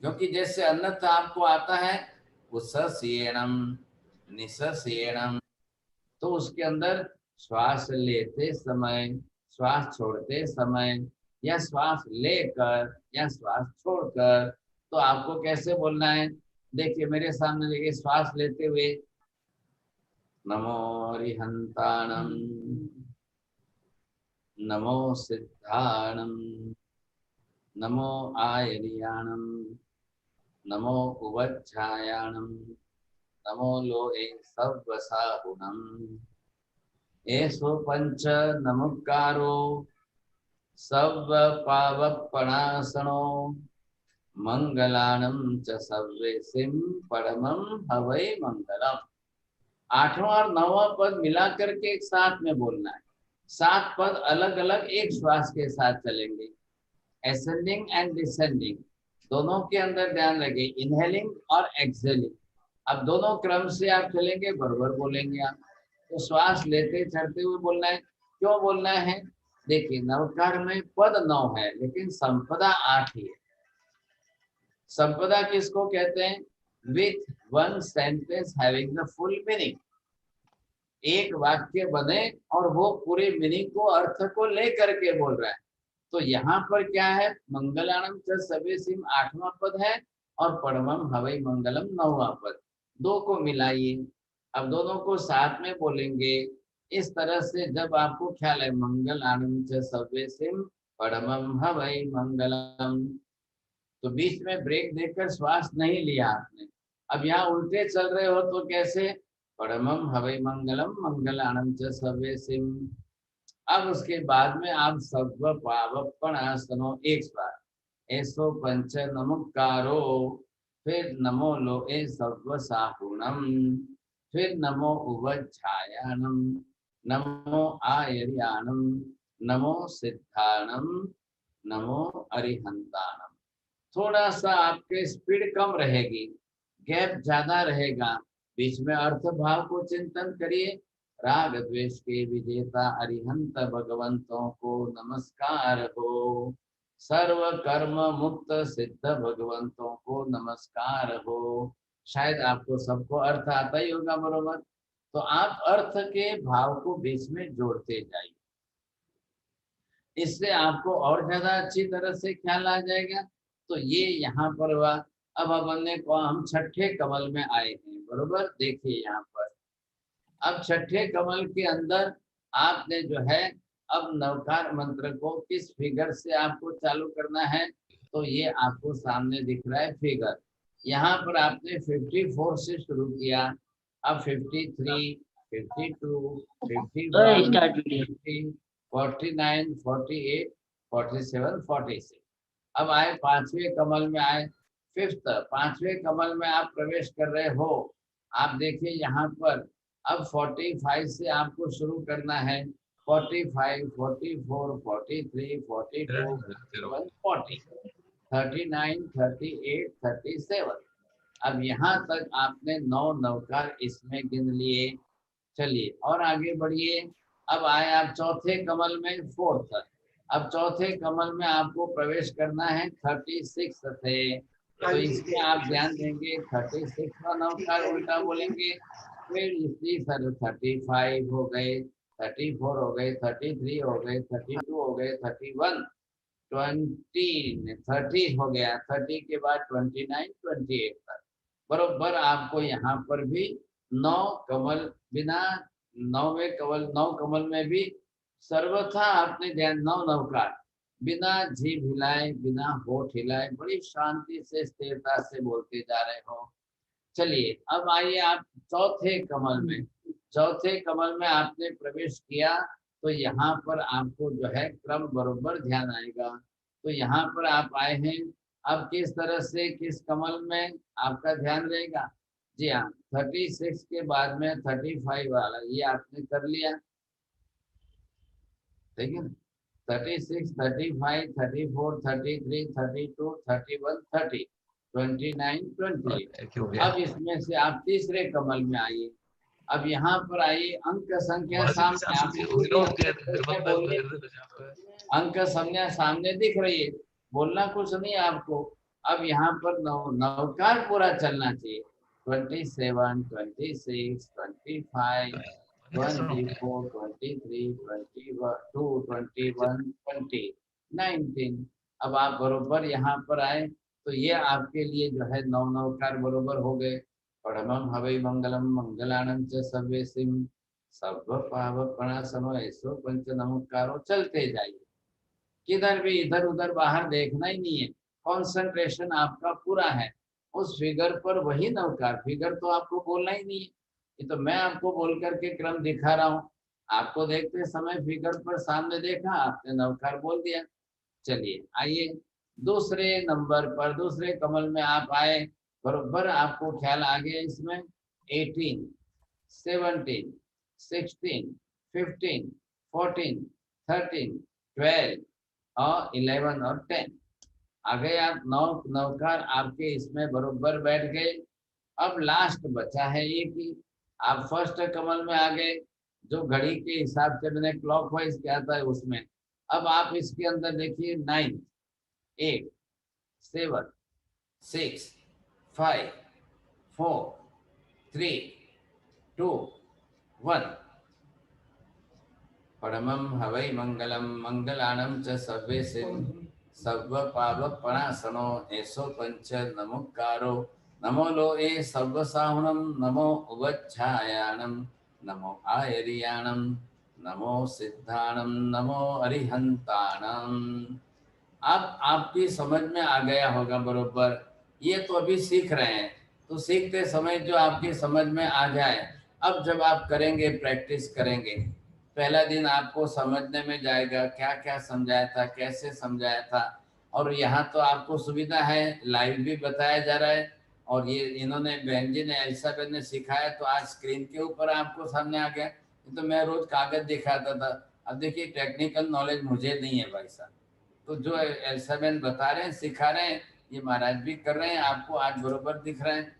क्योंकि जैसे अन्नत आपको आता है उससीयणम निससीयणम, तो उसके अंदर श्वास लेते समय, श्वास छोड़ते समय, या श्वास लेकर या श्वास छोड़कर, तो आपको कैसे बोलना है? देखिए मेरे सामने, देखिए श्वास लेते हुए नमो रिहंताणम, नमो सिद्धाणम, नमो आयनियाणम, नमो उवज्झायाणम, नमो लोहे सव्वसाहुणम, एषो पंच नमस्कारो सर्व पावपणासनो मंगलानम च सर्वेसिम परमम हवै मंगलम। आठवां और नौवां पद मिलाकर के एक साथ में बोलना है। 7 पद अलग अलग एक श्वास के साथ चलेंगे, एसेंडिंग एंड डिसेंडिंग दोनों के अंदर ध्यान रखें, इनहेलिंग और एक्सहेलिंग। अब दोनों क्रम से आप चलेंगे, बरोबर बोलेंगे आप। तो श्वास लेते चढ़ते हुए बोलना है। क्यों बोलना है? देखिए, नवकार में पद 9 है लेकिन संपदा 8 ही है। संपदा किसको कहते हैं? With one sentence having the full meaning. एक वाक्य बने और वो पूरे मीनिंग को, अर्थ को लेकर के बोल रहा है। तो यहाँ पर क्या है? मंगलानम च सर्वेसिम 8वां पद है और परमम हवै मंगलम 9वां पद। दो को मिलाइए, अब दोनों को साथ में बोलेंगे। इस तरह से जब आपको ख्याल है मंगलानम च सर्वेसिम परमम हवै मंगलम, तो बीच में ब्रेक देकर श्वास नहीं लिया आपने। अब यहाँ उल्टे चल रहे हो तो कैसे? परमम हवै मंगलम मंगलानम च सर्वेसिम। अब उसके बाद में आप सर्व पावपणासनो एक बार, ऐसो पंच नमस्कारो, फिर नमो लोए सर्व साहुणम, फिर नमो उवच्छायानम, नमो आयर्यानम, नमो सिद्धानम, नमो अरिहंतानम। थोड़ा सा आपके स्पीड कम रहेगी, गैप ज्यादा रहेगा, बीच में अर्थ भाव को चिंतन करिए। राग द्वेष के विजेता अरिहंत भगवंतों को नमस्कार हो, सर्व कर्म मुक्त सिद्ध भगवंतों को नमस्कार हो। शायद आपको सबको अर्थ आता ही होगा, बरोबर। तो आप अर्थ के भाव को बीच में जोड़ते जाइए, इससे आपको और ज्यादा अच्छी तरह से ख्याल आ जाएगा। तो ये यहाँ पर हुआ। अब अपन को हम छठे कमल में आए हैं, बरोबर। देखिए यहाँ पर अब छठे कमल के अंदर आपने जो है, अब नवकार मंत्र को किस फिगर से आपको चालू करना है, तो ये आपको सामने दिख रहा है फिगर। यहाँ पर आपने 54 से शुरू किया, अब 53, 52, 51, स्टार्ट वीडियो। 50, 49, 48, 47, 46। अब आए पांचवें कमल में, आए फिफ्थ। पांचवें कमल में आप प्रवेश कर रहे हो। आप देखिए यहाँ पर अब 45 से आपको शुरू करना है। 45, 44, 43, 42, 41, 40, 39, 38, 37। अब यहाँ तक आपने 9 नवकार इसमें गिन लिए। चलिए और आगे बढ़िए। अब आए आप चौथे कमल में, फोर्थ। अब चौथे कमल में आपको प्रवेश करना है 36 से। तो इसमें आप ध्यान देंगे 36 का नवकार उल्टा बोलेंगे। फिर इसी सर 35 हो गए, 34 हो गए, 33 हो गए, 32 हो गए, 31, 20, 30 हो गया। 30 के बाद 29, 28 तक बरोबर आपको यहाँ पर भी 9 कमल, बिना 9 कमल में भी सर्वथा आपने ध्यान 9 नवकार बिना जीभ हिलाए, बिना होठ हिलाए, बड़ी शांति से स्थिरता से बोलते जा रहे हो। चलिए अब आइए आप चौथे कमल में। चौथे कमल में आपने प्रवेश किया तो यहाँ पर आपको जो है क्रम बरोबर ध्यान आएगा। तो यहाँ पर आप आए हैं, अब किस तरह से किस कमल में आपका ध्यान रहेगा? जी हाँ, 36 के बाद में 35 वाला ये आपने कर लिया, ठीक है ना। 36, 35, 34, 33, 32, 31, 30, 29, 28। अब इसमें से आप तीसरे कमल में आइए। अब यहाँ पर आइए, अंक संख्या सामने आपको अंक संख्या सामने दिख रही है, बोलना कुछ नहीं आपको। अब यहाँ पर नवकार पूरा चलना चाहिए। 27, 26, 25, 24, 23, 22, 21, 20, 19। अब आप बरोबर यहाँ पर आए तो ये आपके लिए जो है 9 नवकार बरोबर हो गए। परमं हवै मंगलम मंगलानंद च सर्वेसिम सर्व पावपणासनो ऐसो पंच नमस्कारों। चलते जाइए, किधर भी इधर उधर बाहर देखना ही नहीं है, कंसंट्रेशन आपका पूरा है उस फिगर पर। वही नवकार, फिगर तो आपको बोलना ही नहीं है, ये तो मैं आपको बोल करके क्रम दिखा रहा हूँ। आपको देखते समय फिगर पर सामने देखा, आपने नवकार बोल दिया। चलिए आइए दूसरे नंबर पर, दूसरे कमल में आप आए, बरोबर आपको ख्याल आ गया इसमें। 18, 17, 16, 15, 14, 13, 12 और 11 और 10 आ गए आप। नौ नौकार आपके इसमें बरोबर बैठ गए। अब लास्ट बचा है एक ही। आप फर्स्ट कमल में आ गए, जो घड़ी के हिसाब से मैंने क्लॉकवाइज किया था उसमें। अब आप इसके अंदर देखिए 9, 8, 7, 6, 5, 4, 3, 2, 1। परमं हवै मंगलम मंगलानं च सर्वेसिन सर्व पावपणासनो एसो पंच नमोकारो नमो लोए सर्वसाहुणं नमो उवच्छायानं नमो आयरियाणं नमो सिद्धाणं नमो अरिहंताणं। अब आपकी समझ में आ गया होगा बरोबर। ये तो अभी सीख रहे हैं, तो सीखते समय जो आपकी समझ में आ जाए, अब जब आप करेंगे, प्रैक्टिस करेंगे, पहला दिन आपको समझने में जाएगा क्या क्या समझाया था, कैसे समझाया था। और यहाँ तो आपको सुविधा है, लाइव भी बताया जा रहा है। और ये इन्होंने बहन जी ने, एलिसाबेथ ने सिखाया, तो आज स्क्रीन के ऊपर आपको सामने आ गया। तो मैं रोज कागज दिखाता था, अब देखिए टेक्निकल नॉलेज मुझे नहीं है भाई साहब। तो जो एलिसाबेथ बता रहे हैं, सिखा रहे हैं, ये महाराज भी कर रहे हैं, आपको आज बरोबर दिख रहे हैं।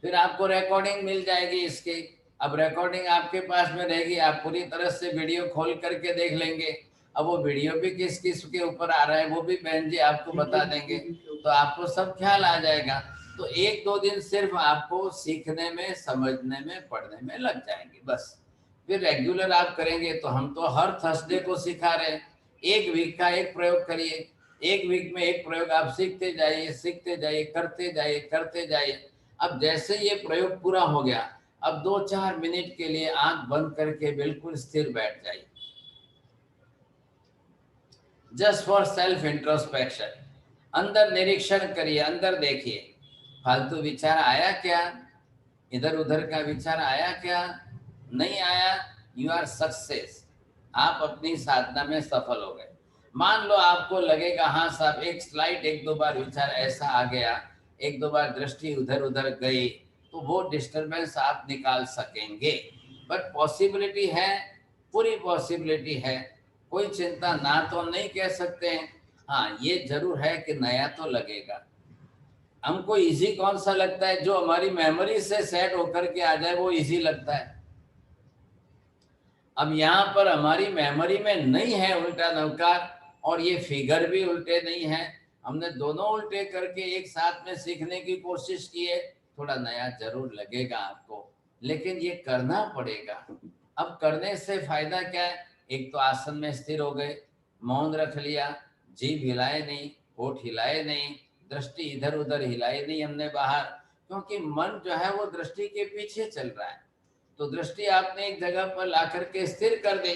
फिर आपको रिकॉर्डिंग मिल जाएगी इसकी। अब रिकॉर्डिंग आपके पास में रहेगी, आप पूरी तरह से वीडियो खोल करके देख लेंगे। अब वो वीडियो भी किस किस के ऊपर आ रहा है वो भी बहन जी आपको बता देंगे, तो आपको सब ख्याल आ जाएगा। तो एक दो दिन सिर्फ आपको सीखने में, समझने में, पढ़ने में लग जाएंगे बस। फिर रेगुलर आप करेंगे, तो हम तो हर थर्सडे को सिखा रहे हैं। एक वीक का एक प्रयोग करिए, एक वीक में एक प्रयोग आप सीखते जाइए, सीखते जाइए, करते जाइए, करते जाइए। अब जैसे ये प्रयोग पूरा हो गया, अब 2-4 मिनट के लिए आंख बंद करके बिल्कुल स्थिर बैठ जाइए, जस्ट फॉर सेल्फ इंट्रोस्पेक्शन। अंदर निरीक्षण करिए, अंदर देखिए, फालतू विचार आया क्या, इधर उधर का विचार आया क्या, नहीं आया, यू आर सक्सेस, आप अपनी साधना में सफल हो गए। मान लो आपको लगेगा हाँ साहब, एक स्लाइड, एक दो बार विचार ऐसा आ गया, एक दो बार दृष्टि उधर उधर गई, तो वो डिस्टरबेंस आप निकाल सकेंगे। बट पॉसिबिलिटी है, पूरी पॉसिबिलिटी है, कोई चिंता ना तो नहीं कह सकते हैं। हाँ ये जरूर है कि नया तो लगेगा। हमको इजी कौन सा लगता है, जो हमारी मेमोरी से सेट होकर के आ जाए वो इजी लगता है। अब यहाँ पर हमारी मेमोरी में नहीं है उल्टा नवकार, और ये फिगर भी उल्टे नहीं है। हमने दोनों उल्टे करके एक साथ में सीखने की कोशिश की है। थोड़ा नया जरूर लगेगा आपको, लेकिन ये करना पड़ेगा। अब करने से फायदा क्या है, एक तो आसन में स्थिर हो गए, मौन रख लिया, जीभ हिलाए नहीं, होठ हिलाए नहीं, दृष्टि इधर उधर हिलाई नहीं हमने बाहर, क्योंकि मन जो है वो दृष्टि के पीछे चल रहा है। तो दृष्टि आपने एक जगह पर ला करके स्थिर कर दी।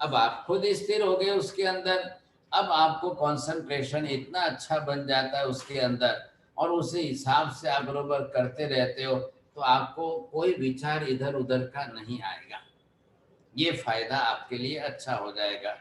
अब आप खुद स्थिर हो गए उसके अंदर। अब आपको कंसंट्रेशन इतना अच्छा बन जाता है उसके अंदर, और उसी हिसाब से आप बरोबर करते रहते हो, तो आपको कोई विचार इधर उधर का नहीं आएगा। ये फायदा आपके लिए अच्छा हो जाएगा।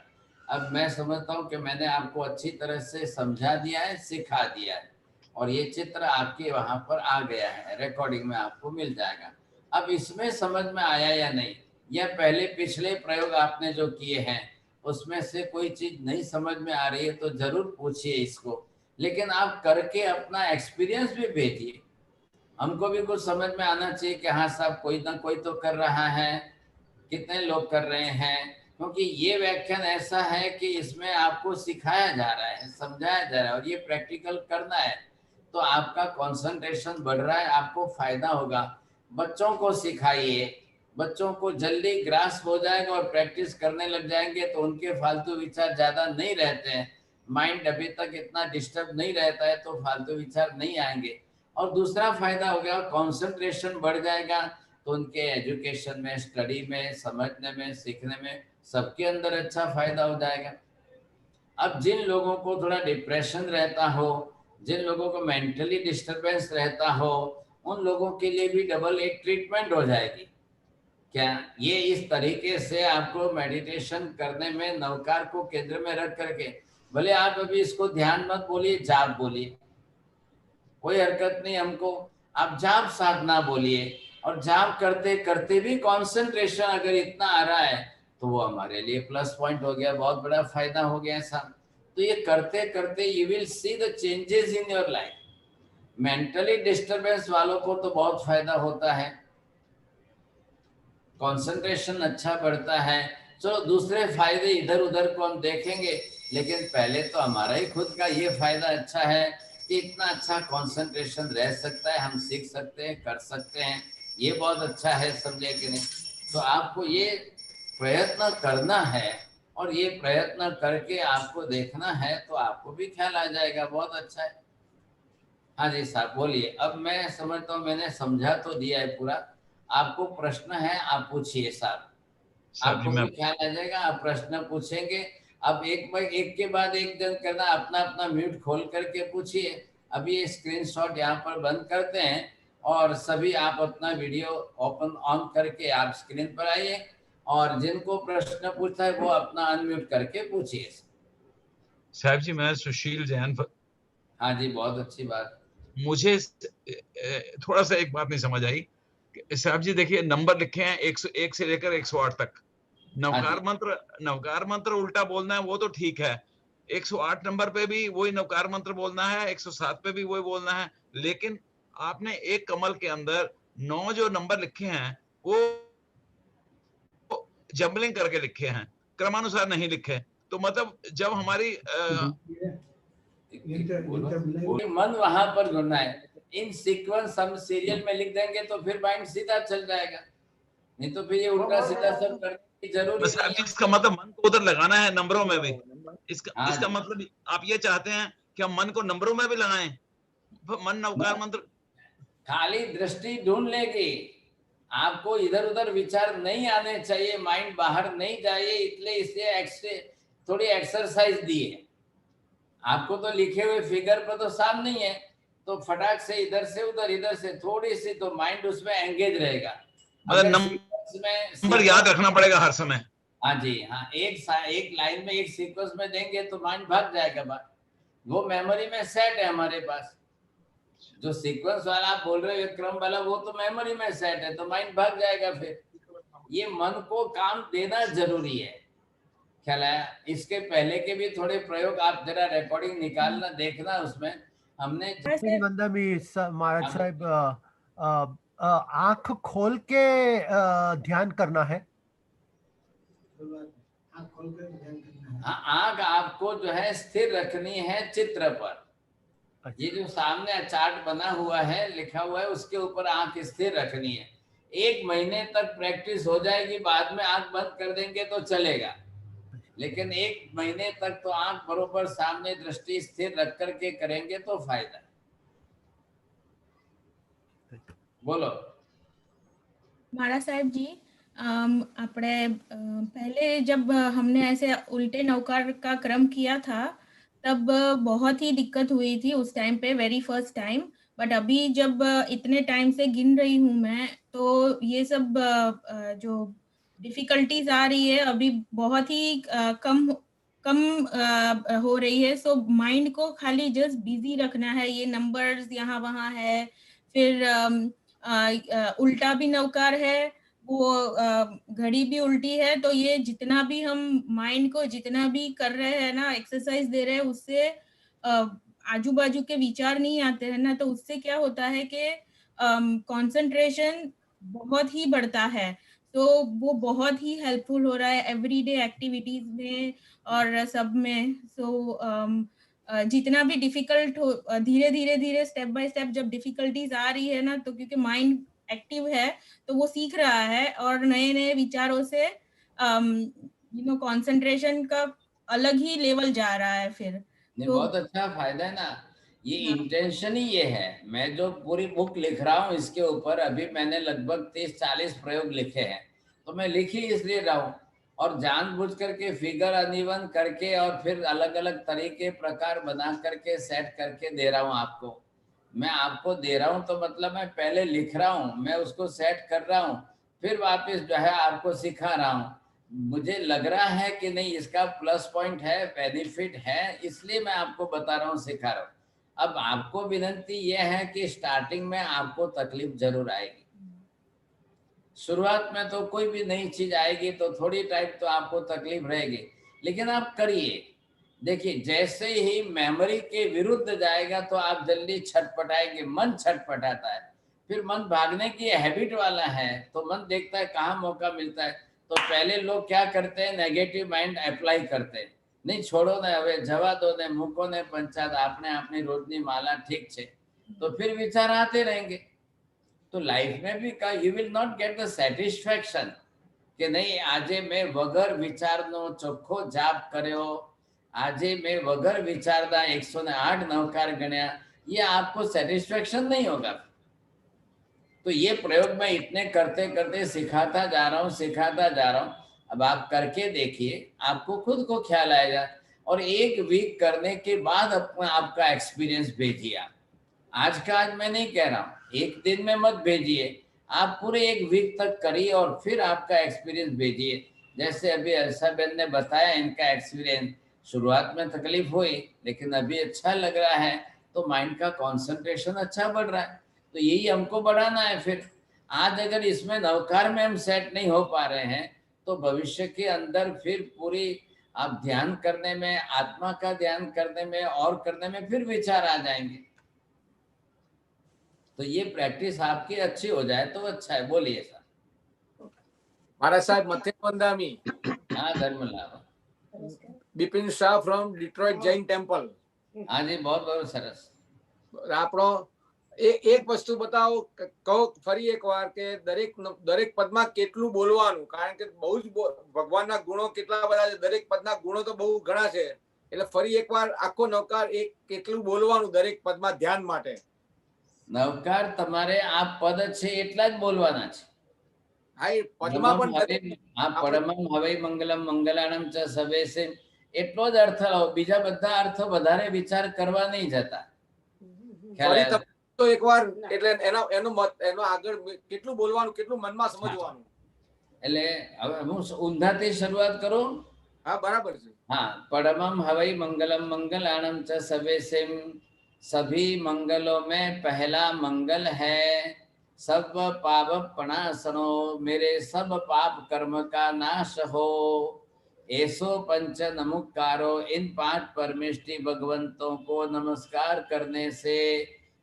अब मैं समझता हूँ कि मैंने आपको अच्छी तरह से समझा दिया है, सिखा दिया है, और ये चित्र आपके वहां पर आ गया है, रिकॉर्डिंग में आपको मिल जाएगा। अब इसमें समझ में आया या नहीं, या पहले पिछले प्रयोग आपने जो किए हैं उसमें से कोई चीज नहीं समझ में आ रही है, तो जरूर पूछिए इसको। लेकिन आप करके अपना एक्सपीरियंस भी भेजिए, हमको भी कुछ समझ में आना चाहिए कि हाँ साहब कोई ना कोई तो कर रहा है, कितने लोग कर रहे हैं। क्योंकि ये व्याख्यान ऐसा है कि इसमें आपको सिखाया जा रहा है, समझाया जा रहा है, और ये प्रैक्टिकल करना है, तो आपका कंसंट्रेशन बढ़ रहा है, आपको फायदा होगा। बच्चों को सिखाइए, बच्चों को जल्दी ग्रास्प हो जाएगा और प्रैक्टिस करने लग जाएंगे, तो उनके फालतू विचार ज्यादा नहीं रहते हैं। माइंड अभी तक इतना डिस्टर्ब नहीं रहता है, तो फालतू विचार नहीं आएंगे। और दूसरा फायदा हो गया, कंसंट्रेशन बढ़ जाएगा, तो उनके एजुकेशन में, स्टडी में, समझने में, सीखने में, सबके अंदर अच्छा फायदा हो जाएगा। अब जिन लोगों को थोड़ा डिप्रेशन रहता हो, जिन लोगों को मेंटली डिस्टरबेंस रहता हो, उन लोगों के लिए भी डबल एक ट्रीटमेंट हो जाएगी क्या ये इस तरीके से आपको मेडिटेशन करने में नवकार को केंद्र में रख करके, भले आप अभी इसको ध्यान मत बोलिए, जाप बोलिए, कोई हरकत नहीं हमको, आप जाप साधना बोलिए, और जाप करते करते भी कंसंट्रेशन अगर इतना आ रहा है तो वो हमारे लिए प्लस पॉइंट हो गया, बहुत बड़ा फायदा हो गया ऐसा। तो ये करते करते you will see the changes in your life. Mentally disturbance वालों को तो बहुत फायदा होता है, कंसंट्रेशन अच्छा बढ़ता है। चलो दूसरे फायदे इधर उधर को हम देखेंगे, लेकिन पहले तो हमारा ही खुद का ये फायदा अच्छा है कि इतना अच्छा कंसंट्रेशन रह सकता है, हम सीख सकते हैं, कर सकते हैं, ये बहुत अच्छा है, समझे कि नहीं। तो आपको ये प्रयत्न करना है, और ये प्रयत्न करके आपको देखना है, तो आपको भी ख्याल आ जाएगा, बहुत अच्छा है। हाँ जी साहब बोलिए। अब मैं समझता हूँ मैंने समझा तो दिया है पूरा। आपको प्रश्न है, आप पूछिए साहब, सर जी आपको मैं भी ख्याल आ जाएगा, आप प्रश्न पूछेंगे। अब एक के बाद एक जन करना, अपना अपना म्यूट खोल करके पूछिए। अभी ये स्क्रीनशॉट यहाँ पर बंद करते हैं, और सभी आप अपना वीडियो ओपन ऑन करके आप स्क्रीन पर आइए, और जिनको प्रश्न पूछना है वो अपना अनम्यूट करके पूछिए। साहब जी मैं सुशील जैन। हाँ जी, बहुत अच्छी बात। मुझे थोड़ा सा एक बात नहीं समझ आई। साहब जी देखिए नंबर लिखे हैं 101 से लेकर 108 तक। हाँ जी, नवकार मंत्र उल्टा बोलना है वो तो ठीक है, 108 नंबर पे भी वही नवकार मंत्र बोलना है, 107 पे भी वही बोलना है, लेकिन आपने एक कमल के अंदर 9 जो नंबर लिखे हैं वो जंबलिंग करके लिखे हैं, क्रमानुसार नहीं लिखे। तो मतलब जब हमारी मन वहां पर घूमना है, इन सीक्वेंस हम सीरियल में लिख देंगे तो फिर माइंड सीधा चल जाएगा, नहीं तो फिर ये उल्टा सीधा सब करने की जरूरी बस नहीं अब है। इसका मतलब मन को उधर लगाना है नंबरों में भी। इसका हाँ इसका जी, मतलब आप ये चाहते हैं कि हम मन को नंबरों में भी लगाएं? मन नवकार मंत्र खाली दृष्टि ढूंढ लेगी, आपको इधर उधर विचार नहीं आने चाहिए, माइंड बाहर नहीं जाए, इसलिए इसे थोड़ी एक्सरसाइज दी है। आपको तो लिखे हुए फिगर पर तो सामने ही है, तो फटाक से इधर से उधर, इधर से थोड़ी सी, तो माइंड उसमें एंगेज रहेगा। मतलब अगर सीक्वेंस में नंबर याद सीक्वेंस रखना पड़ेगा हर समय। हाँ जी, हाँ, एक लाइन में एक सीक्वेंस में देंगे तो माइंड भाग जाएगा बाहर, वो मेमोरी में सेट है हमारे पास। जो सीक्वेंस वाला आप बोल रहे हो, क्रम वाला, वो तो मेमोरी में सेट है, तो माइंड भाग जाएगा फिर। ये मन को काम देना जरूरी है, ख्याल आया। इसके पहले के भी थोड़े प्रयोग आप जरा रिकॉर्डिंग निकालना, देखना, उसमें हमने बंदा भी महाराज साहब आंख खोल के ध्यान करना है। हाँ, आंख आपको जो है स्थिर रखनी है चित्र पर। अच्छा। ये जो सामने चार्ट बना हुआ है, लिखा हुआ है, उसके ऊपर आंख स्थिर रखनी है। 1 महीने तक प्रैक्टिस हो जाएगी, बाद में आंख बंद कर देंगे तो चलेगा, लेकिन 1 महीने तक तो आंख बरोबर सामने दृष्टि स्थिर रख करके करेंगे तो फायदा है। बोलो महाराज साहब जी, આપણે पहले जब हमने ऐसे उल्टे नौकार का क्रम किया था तब बहुत ही दिक्कत हुई थी उस टाइम पे, वेरी फर्स्ट टाइम। बट अभी जब इतने टाइम से गिन रही हूँ मैं, तो ये सब जो डिफिकल्टीज आ रही है अभी बहुत ही कम कम हो रही है। सो माइंड को खाली जस्ट बिजी रखना है, ये नंबर्स यहाँ वहाँ है, फिर उल्टा भी नवकार है, वो घड़ी भी उल्टी है, तो ये जितना भी हम माइंड को जितना भी कर रहे हैं ना, एक्सरसाइज दे रहे हैं, उससे आजू बाजू के विचार नहीं आते हैं ना, तो उससे क्या होता है कि कंसंट्रेशन बहुत ही बढ़ता है। तो वो बहुत ही हेल्पफुल हो रहा है एवरीडे एक्टिविटीज में और सब में। सो जितना भी डिफिकल्ट हो, धीरे धीरे धीरे स्टेप बाय स्टेप जब डिफिकल्टीज आ रही है ना, तो क्योंकि माइंड एक्टिव है तो वो सीख रहा है और नए नए विचारों से कंसंट्रेशन का अलग ही लेवल जा रहा है फिर। नहीं, तो बहुत अच्छा फायदा है ना। ये हाँ, इंटेंशन ही ये है। मैं जो पूरी बुक लिख रहा हूँ इसके ऊपर, अभी मैंने लगभग 30-40 प्रयोग लिखे हैं, तो मैं लिख ही इसलिए रहा हूँ, और जानबूझ करके फिगर अनइवन करके और फिर अलग अलग तरीके प्रकार बना करके सेट करके दे रहा हूँ आपको। मैं आपको दे रहा हूँ तो मतलब मैं पहले लिख रहा हूँ, मैं उसको सेट कर रहा हूँ, फिर वापस जो है आपको सिखा रहा हूँ। मुझे लग रहा है कि नहीं इसका प्लस पॉइंट है, बेनिफिट है, इसलिए मैं आपको बता रहा हूँ, सिखा रहा हूँ। अब आपको विनंती यह है कि स्टार्टिंग में आपको तकलीफ जरूर आएगी। शुरुआत में तो कोई भी नई चीज आएगी तो थोड़ी टाइम तो आपको तकलीफ रहेगी, लेकिन आप करिए। देखिए, जैसे ही मेमोरी के विरुद्ध जाएगा तो आप जल्दी छटपटाएंगे, मन छटपटाता है। फिर मन भागने की हैबिट वाला है, तो मन देखता है कहाँ मौका मिलता है। तो पहले लोग क्या करते हैं, नेगेटिव माइंड अप्लाई करते हैं। नहीं छोड़ो ने, હવે જવા દો ને, મૂકો ने पंचायत, आपने अपनी रोजनी माला ठीक है। तो फिर विचार आते रहेंगे। तो लाइफ में भी का you will not get the satisfaction कि नहीं આજે મેં વગર વિચારનો ચોખ્ખો જાપ કર્યો, આજે મેં વગર વિચારતા 108 નવકાર ગણ્યા, ये आपको सेटिस्फेक्शन नहीं होगा। तो ये प्रयोग मैं इतने करते करते सिखाता जा रहा हूँ, सिखाता जा रहा हूँ। अब आप करके देखिए, आपको खुद को ख्याल आएगा। और 1 वीक करने के बाद अपना आपका एक्सपीरियंस भेजिए। आप आज का आज मैं नहीं कह रहा हूँ, एक दिन में मत भेजिए, आप पूरे 1 वीक तक करिए और फिर आपका एक्सपीरियंस भेजिए। जैसे अभी अलसा बेन ने बताया, इनका एक्सपीरियंस शुरुआत में तकलीफ हुई, लेकिन अभी अच्छा लग रहा है, तो माइंड का कंसंट्रेशन अच्छा बढ़ रहा है। तो यही हमको बढ़ाना है। फिर आज अगर इसमें नवकार में हम सेट नहीं हो पा रहे हैं, तो भविष्य के अंदर फिर पूरी आप ध्यान करने में, आत्मा का ध्यान करने में और करने में फिर विचार आ जाएंगे। तो ये प्रैक्टिस आपकी अच्छी हो जाए तो अच्छा है। बोलिए सर। महाराज साहब, मध्यम वंदामी। हाँ, धर्मलाभ। Bipin Shah from Detroit Jain temple. हाँ जी, बहुत बहुत सरस। આપણો એક વસ્તુ બતાવો, કહો ફરી એકવાર કે દરેક પદમાં કેટલું બોલવાનું, કારણ કે બહુ જ ભગવાનના ગુણો કેટલા બધા છે, દરેક પદના ગુણો તો બહુ ઘણા છે, એટલે ફરી એકવાર આખો નવકાર કેટલું બોલવાનું દરેક પદમાં ધ્યાન માટે. નવકાર તમારે આ પદ છે એટલા જ બોલવાના છે। હા, એ પદમાં પણ આ પરમમ હવૈ મંગલમ મંગલાણમ ચ સવેસે એટલો જ અર્થ લાવો, બીજા બધા અર્થ વધારે વિચાર કરવા નહીં જતા। તો એકવાર એટલે એનો આગળ કેટલું બોલવાનું, કેટલું મનમાં સમજવાનું। એટલે હવે હું ઊંધાથી શરૂઆત કરું। હા, બરાબર છે। हाँ, परमम हवै मंगलम मंगलाणम च सवेसिम, सभी मंगलों में पहला मंगल है। सब पाप प्रणाशनो, मेरे सब पाप कर्म का नाश हो। ऐसो पंच नमुकारो, इन 5 परमेष्टि भगवंतों को नमस्कार करने से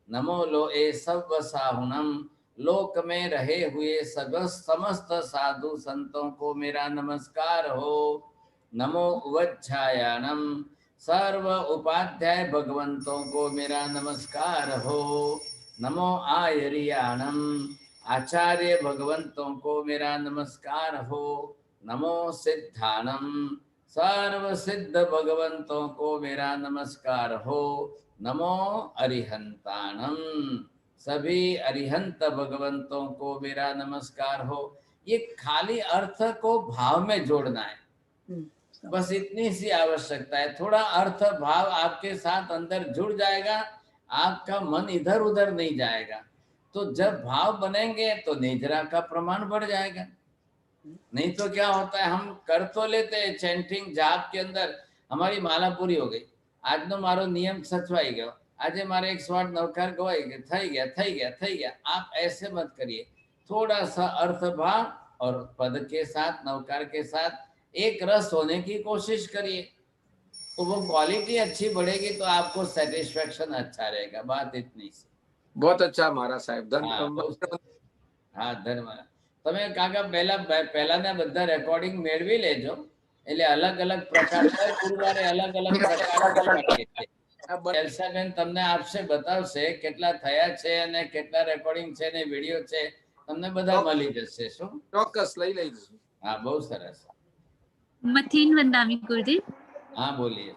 नमो लो ए सब साहुनम, लोक में रहे हुए समस्त साधु संतों को मेरा नमस्कार हो। नमो उवच्छायानम, सर्व उपाध्याय भगवंतों को मेरा नमस्कार हो। नमो आयरियाणम, आचार्य भगवंतों को मेरा नमस्कार हो। नमो सिद्धानम, सर्व सिद्ध भगवंतों को मेरा नमस्कार हो। नमो अरिहंताणम, सभी अरिहंत भगवंतों को मेरा नमस्कार हो। ये खाली अर्थ को भाव में जोड़ना है, बस इतनी सी आवश्यकता है। थोड़ा अर्थ भाव आपके साथ अंदर जुड़ जाएगा, आपका मन इधर उधर नहीं जाएगा। तो जब भाव बनेंगे तो निद्रा का प्रमाण बढ़ जाएगा। नहीं तो क्या होता है, हम कर तो लेते हैं चैंटिंग जाप के अंदर, हमारी माला पूरी हो गई, आज नो मारो नियम सचवाई गयो, आज मारे 108 नवकार गवाई गए, થઈ गया। आप ऐसे मत करिए। थोड़ा सा अर्थ भाव और पद के साथ, नवकार के साथ एक रस होने की कोशिश करिए, तो वो क्वालिटी अच्छी बढ़ेगी, तो आपको सेटिस्फेक्शन अच्छा रहेगा। बात इतनी सी। बहुत अच्छा महाराज साहब, हाँ, धन्यवाद। તમે કાકા પહેલાના બધા રેકોર્ડિંગ મેળવી લેજો, એટલે અલગ અલગ પ્રકારના ગુરુવારે અલગ અલગ પ્રકારના એલ્સાબેન તમને આપશે, બતાવશે કેટલા થયા છે અને કેટલા રેકોર્ડિંગ છે ને વિડિયો છે, તમને બધા મળી જશે। શું? ચોક્કસ લઈ લઈશું। हाँ, बहुत सरस। मथीन वंदामी गुरुदेव। हाँ, बोलिए।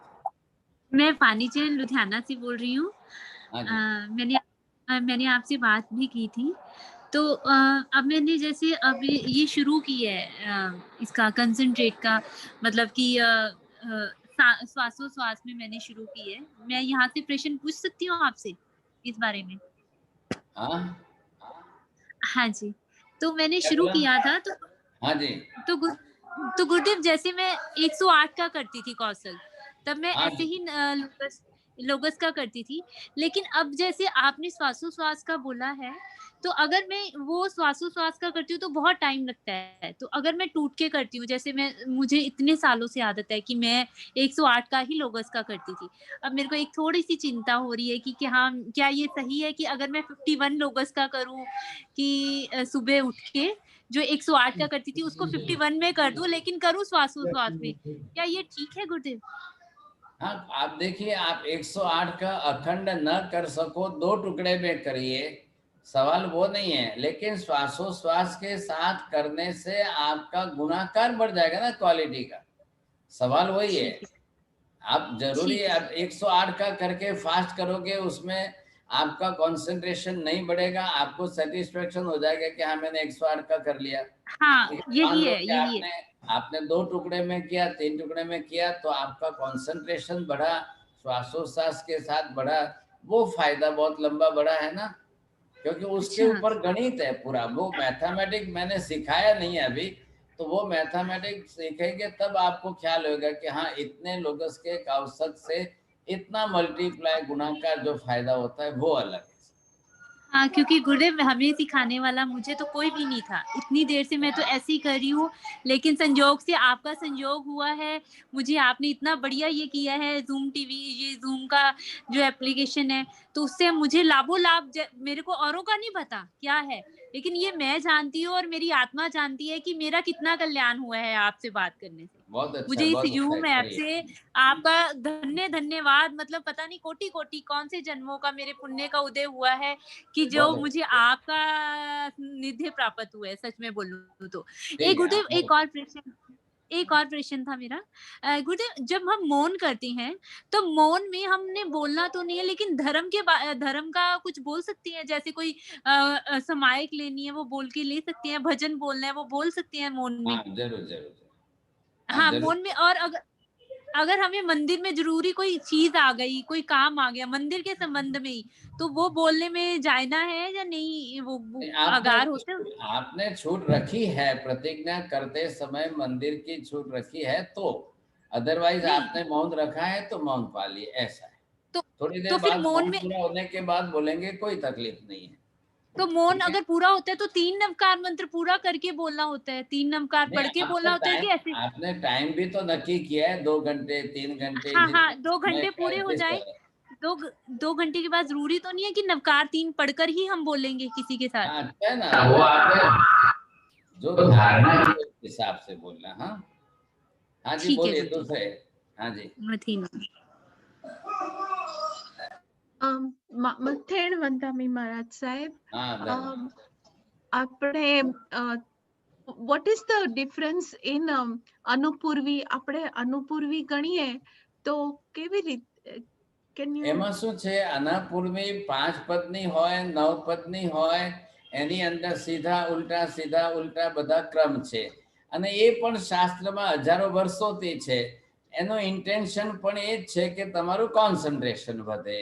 मैं पानी चैन लुधियाना से बोल रही हूँ। मैंने आपसे बात भी की थी, तो अब मैंने जैसे अब ये शुरू की है इसका कंसंट्रेट का, मतलब कि श्वासोश्वास में मैंने शुरू की है। मैं यहाँ से प्रश्न पूछ सकती हूँ आपसे इस बारे में? हाँ जी। तो मैंने क्या शुरू बोला? किया था तो हाँ जी, तो गुरुदेव जैसे मैं 108 का करती थी कौशल, तब मैं हाँ ऐसे जी। ही लोगस का करती थी। लेकिन अब जैसे आपने श्वासोश्वास का बोला है, तो अगर मैं वो श्वासोश्वास का करती हूँ तो बहुत टाइम लगता है। तो अगर मैं टूट के करती हूँ, जैसे मुझे इतने सालों से आदत है कि मैं 108 का ही लोगस का करती थी। अब मेरे को एक थोड़ी-सी चिंता हो रही है कि हाँ, क्या ये सही है कि अगर मैं 51 लोगस का करूँ कि सुबह उठ के जो 108 का करती थी उसको 51 में कर दूं, लेकिन करूं श्वासोश्वास में, क्या ये ठीक है गुरुदेव? हाँ, आप देखिए, आप 108 का अखंड न कर सको, 2 टुकड़े में करिए, सवाल वो नहीं है। लेकिन श्वासोश्वास के साथ करने से आपका गुणाकार बढ़ जाएगा ना क्वालिटी का, सवाल वही है। ठीक है, आप जरूरी ठीक है। आप 108 का करके फास्ट करोगे, उसमें आपका कंसंट्रेशन नहीं बढ़ेगा, आपको सेटिस्फेक्शन हो जाएगा कि हाँ मैंने 108 का कर लिया। हाँ, मान यही लो है, कि यही है। आपने 2 टुकड़े में किया, 3 टुकड़े में किया, तो आपका कंसंट्रेशन बढ़ा, श्वासोश्वास के साथ बढ़ा, वो फायदा बहुत लंबा बढ़ा है ना, क्योंकि उसके अच्छा, ऊपर गणित है पूरा। वो मैथमेटिक्स मैंने सिखाया नहीं है अभी, तो वो मैथमेटिक्स सीखेंगे तब आपको ख्याल होगा कि हाँ इतने लोगस के औसत से इतना मल्टीप्लाई गुणाकार जो फायदा होता है वो अलग है। हाँ, क्योंकि गुरुदेव हमें सिखाने वाला मुझे तो कोई भी नहीं था। इतनी देर से मैं तो ऐसे ही कर रही हूँ, लेकिन संजोग से आपका संयोग हुआ है। मुझे आपने इतना बढ़िया ये किया है, ज़ूम टीवी, ये ज़ूम का जो एप्लीकेशन है, तो उससे मुझे लाभो-लाभ मेरे को औरों का नहीं पता क्या है, लेकिन ये मैं जानती हूँ और मेरी आत्मा जानती है कि मेरा कितना कल्याण हुआ है आपसे बात करने से। मुझे इस बहुत अच्छा है, ज़ूम ऐप करिए। से आपका धन्यवाद, मतलब पता नहीं कोटि-कोटि कौन से जन्मों का मेरे पुण्य का उदय हुआ है कि जो बहुत मुझे अच्छा, आपका निधि प्राप्त हुआ है, सच में बोलूं तो। ठीक है, गुरुदेव आप बोलो। एक और प्रश्न था मेरा। गुरुदेव जब हम मौन करते हैं तो मौन में हमने बोलना तो नहीं है, लेकिन धर्म का कुछ बोल सकती हैं, जैसे कोई समायक लेनी है वो बोल के ले सकती हैं, भजन बोलना है वो बोल सकती हैं मौन में। हाँ जरूर जरूर जरूर, हाँ हाँ, जरूर। मौन में। और अगर अगर हमें मंदिर में जरूरी कोई चीज आ गई, कोई काम आ गया मंदिर के संबंध में ही, तो वो बोलने में जायना है या नहीं? वो आपने आगार होते हैं? आपने छूट रखी है, प्रतिज्ञा करते समय मंदिर की छूट रखी है, तो अदरवाइज नहीं, आपने मौन रखा है तो मौन पालिए, ऐसा है। तो थोड़ी देर तो फिर बाद मौन मौन में, पूरा होने के बाद बोलेंगे, कोई तकलीफ नहीं है। तो मौन ठीक है, अगर पूरा होता है तो 3 नवकार मंत्र पूरा करके बोलना होता है, 3 नवकार नहीं पढ़ के बोलना होता है कि ऐसे? आपने टाइम भी तो नक्की किया है, 2 घंटे 3 घंटे हाँ, हाँ, जितना 2 समय घंटे का पूरे हो जिस जाए। तरह। 2 घंटे के बाद जरूरी तो नहीं है कि नवकार 3 पढ़कर ही हम बोलेंगे किसी के साथ? हाँ अच्छा है ना, वो आपने जो धारणा है उस हिसाब से बोलना। हाँ हाँ जी, ठीक है बोलिए गुरुदेव। दूसरे। हाँ जी, मथीन। મથેણ વંદામી મહારાજ સાહેબ, हाँ धर्म। આપણે what is the difference in અનુપૂર્વી? આપણે અનુપૂર્વી ગણીએ તો કેવી રીતે? Can you? એમાં શું છે, અનાપૂર્વી 5 પદની હોય, 9 પદની હોય, એની અંદર સીધા ઉલટા બધા ક્રમ છે, અને એ પણ શાસ્ત્રમાં હજારો વર્ષોથી છે. એનો ઇન્ટેન્શન પણ એ જ છે કે તમારું કોન્સન્ટ્રેશન વધે.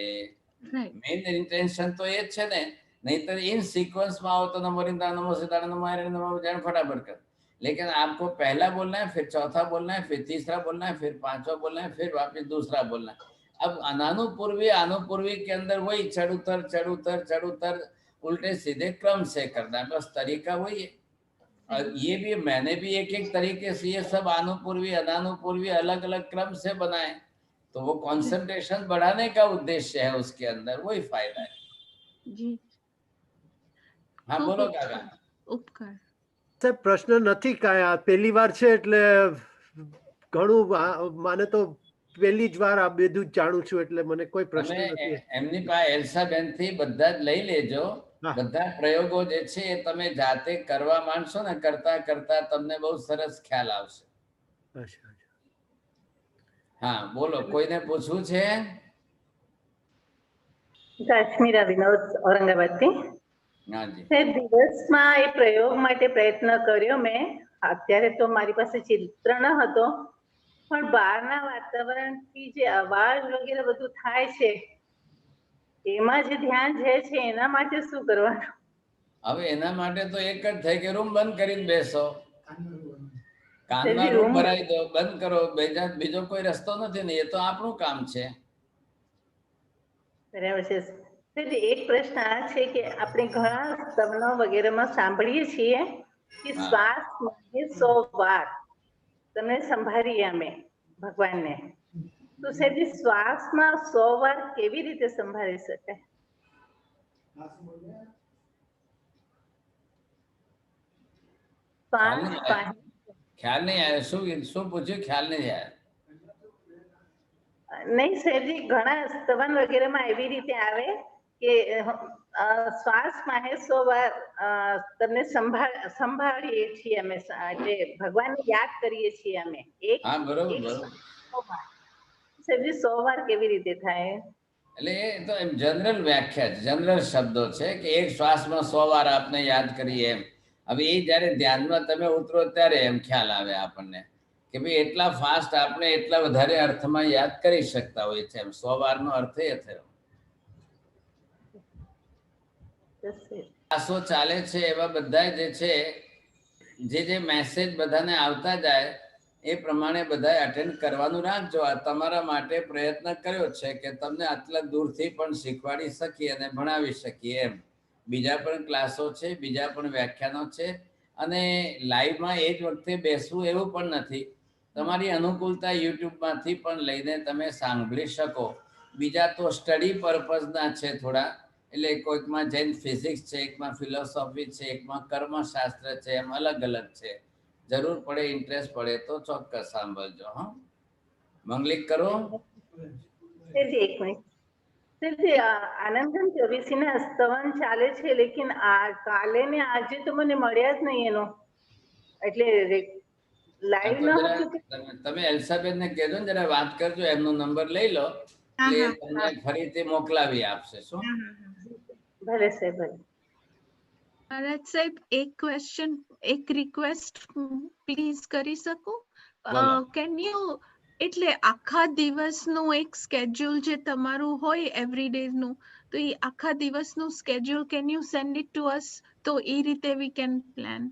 Right. મેઇન ઇન્ટેન્શન તો એ જ છે ને, નહીतर इन सीक्वेंस में आओ तो नमो रिंदा नमो सीताराम नमो हरे नमो जान फटाफट कर। लेकिन आपको पहला बोलना है, फिर चौथा बोलना है, फिर तीसरा बोलना है, फिर पांचवा बोलना है, फिर वापस दूसरा बोलना है। अब अनानुपूर्वी के अंदर वही चढ़ उतर उल्टे सीधे क्रम से करना है, बस तरीका वही है। और ये भी मैंने भी एक एक तरीके से ये सब अनुपूर्वी अनानुपूर्वी अलग अलग क्रम से बनाए, तो वो कंसंट्रेशन बढ़ाने का उद्देश्य है, उसके अंदर वही फायदा है। જી, हाँ ખૂબ बोलो काका। ઉપકાર. સાહેબ પ્રશ્ન નથી કાંઈ, આ પહેલી વાર છે એટલે ઘણું માને તો પહેલી જ વાર આ બધું જ જાણું છું, એટલે મને કોઈ પ્રશ્ન તમે નથી. એમની પાસે એલ્સાબેન થી બધા જ લઈ લેજો, હા. બધા પ્રયોગો જે છે એ તમે જાતે કરવા માંડશો ને, કરતા કરતા તમને બહુ સરસ ખ્યાલ આવશે. અચ્છા, અચ્છા. હા બોલો, કોઈને પૂછવું છે? કાશ્મીરા વિનોદ ઔરંગાબાદથી. હા જી. સાહેબ, દિવસમાં એ પ્રયોગ માટે પ્રયત્ન કર્યો મેં. અત્યારે તો મારી પાસે ચિત્ર ન હતો, પણ બહારના વાતાવરણથી જે અવાજ વગેરે બધું થાય છે, એમાં જે ધ્યાન જાય છે એના માટે શું કરવાનું? હવે એના માટે તો એક જ થાય કે રૂમ બંધ કરીને બેસો, કાનમાં તેથી રૂમ room- ભરાઈ દો, બંધ કરો, બીજો કોઈ રસ્તો નથી ને, એ તો આપણું કામ છે. બરાબર છે. તેથી એક પ્રશ્ન આ છે કે આપણે ઘણા સવનો વગેરેમાં સાંભળીએ છીએ કે હા. શ્વાસ માટે 100 વાર તમને સંભાળીએ અમે ભગવાનને, તો સેજી શ્વાસમાં 100 વાર કેવી રીતે સંભાળી શકાય? ખ્યાલ શ્વાસ નહીં આવ્યો. ખ્યાલ નહીં આવ્યો. શું પૂછ્યું? ખ્યાલ નહીં આવ્યો. નહીં સેજી, ઘણા સ્તવન વગેરેમાં એવી રીતે આવે કે શ્વાસ માં 100 વાર તમને સંભાળીએ છીએ અમે, એટલે ભગવાનને યાદ કરીએ છીએ અમે. હા, બરોબર. સેજી 100 વાર કેવી રીતે થાય? એટલે એ તો એમ જનરલ વ્યાખ્યા છે, જનરલ શબ્દો છે કે એક શ્વાસમાં 100 વાર આપને યાદ કરીએ એમ. હવે એ જ્યારે ધ્યાનમાં તમે ઉતરો ત્યારે એમ ખ્યાલ આવે આપણને કે ભાઈ એટલા ફાસ્ટ આપણે એટલા વધારે અર્થમાં યાદ કરી શકતા હોય છે. એમ 100 વારનો અર્થ એ થયો. ક્લાસો ચાલે છે એવા બધા જે છે, જે મેસેજ બધાને આવતા જાય એ પ્રમાણે બધા અટેન્ડ કરવાનું રાખજો. આ તમારા માટે પ્રયત્ન કર્યો છે કે તમને આટલા દૂરથી પણ શીખવાડી શકીએ અને ભણાવી શકીએ એમ. બીજા પણ ક્લાસો છે, બીજા પણ વ્યાખ્યાનો છે, અને લાઈવમાં એ જ વખતે બેસવું એવું પણ નથી. તમારી અનુકૂળતા યુટ્યુબમાંથી પણ લઈને તમે સાંભળી શકો. બીજા તો સ્ટડી પર્પઝના છે થોડા, એટલે કોઈકમાં જૈન ફિઝિક્સ છે, એકમાં ફિલોસોફી છે, એકમાં કર્મશાસ્ત્ર છે, એમ અલગ અલગ છે. જરૂર પડે, ઇન્ટરેસ્ટ પડે તો ચોક્કસ સાંભળજો. હા, મંગલિક કરો. એક મિનિટ, આનંદન ચોવીસીના સ્તવન ચાલે છે, લેકિન કાલે ને આજે તો મને મળ્યા જ નહીં એનો, એટલે લાઈવ ન હતું. તમે એલ્સાબેન ને કહેજો ને જરા વાત કરજો, એમનો નંબર લઈ લો એટલે તમને ફરીથી મોકલાવી આપશે. શું? ભલે સાહેબ, ભલે. મહારાજ સાહેબ, એક ક્વેશ્ચન, એક રિક્વેસ્ટ પ્લીઝ કરી શકું? કેન યુ, એટલે આખા દિવસનું એક સ્કેડ્યુલ જે તમારું હોય એવરીડે નું, તો એ આખા દિવસનું schedule can you send it to અસ, તો એ રીતે વી કેન પ્લાન.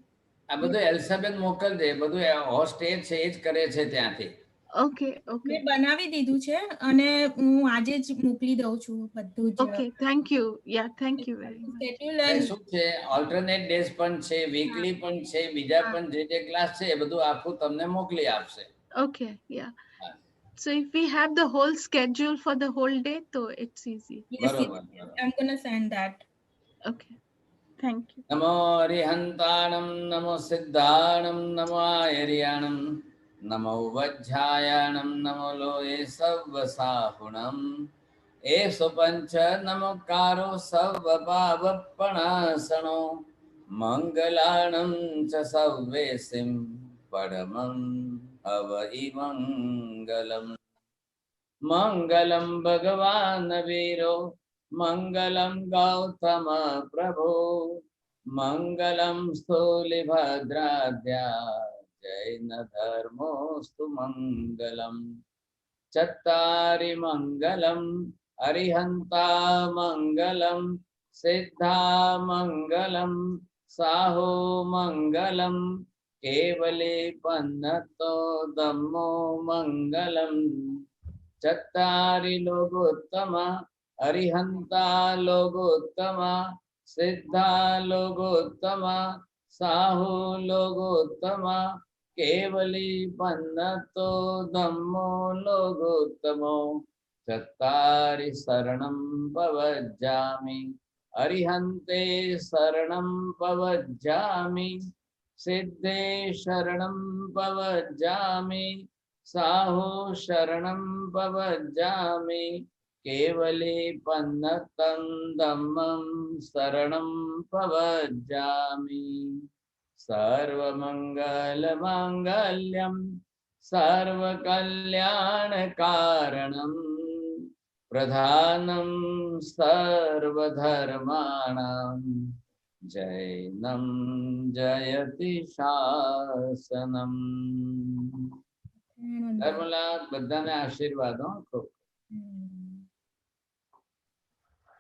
આ બધું એલ્સાબેન મોકલજે, બધું હોસ્ટ એ છે, એ જ કરે છે ત્યાંથી. ઓકે ઓકે, મેં બનાવી દીધું છે અને હું આજે જ મોકલી દઉં છું બધું જ. Okay, thank you. Yeah, thank you very much. Schedule શું છે, ઓલ્ટરનેટ ડેઝ પણ છે, વીકલી પણ છે, બીજા પણ જે ક્લાસ છે એ બધું આખું તમને મોકલી આપશે. Okay, yeah. So if we have the whole schedule for the whole day, so it's easy. Yes, બરોબર. I'm gonna send that. Okay, thank you. નમો હરિહંતાણમ, નમો સિદ્ધાણમ, નમો આયર્યાણમ, નમો વજ્જાયાણમ, નમો લોએ સવ્વસાહુણમ, એસો પંચ નમકારો સર્વપાવપણાસણો, મંગલાણમ ચ સવ્વેસિમ પરમં અવહિ મંગલમ. મંગલમ ભગવાન વીરો, મંગલમ ગૌતમ પ્રભો, મંગલમ સ્થૂલિભદ્રાદ્યા, જૈન ધર્મોસ્તુ મંગલમ. ચત્તારી મંગલમ અરિહંતા મંગલમ, સિદ્ધા મંગલમ, સાહો મંગલમ, કેવલી પન્નતો ધમ્મો મંગલમ. ચત્તારી લોકોત્તમ અરિહંતા લોકોત્તમ, સિદ્ધા લોકોત્તમ, સાહુ લોકોત્તમ, કેવલી પન્નતો ધમ્મો લોકોત્તમો. ચત્તારી શરણમ પવજ્જામિ, અરિહંતે શરણમ પવજ્જામિ, સિદ્ધે શરણમ પવજ્જામિ, સાહો શરણમ પવજ્જામિ, કેવલી પન્નતં ધમ્મં શરણમ પવજ્જામિ. સર્વમંગલ માંગલ્યમ સર્વકલ્યાણકારણમ, પ્રધાનમ સર્વધર્માણામ, જૈનમ જયતિ શાસનમ. ધર્મલાલ, બધાને આશીર્વાદ.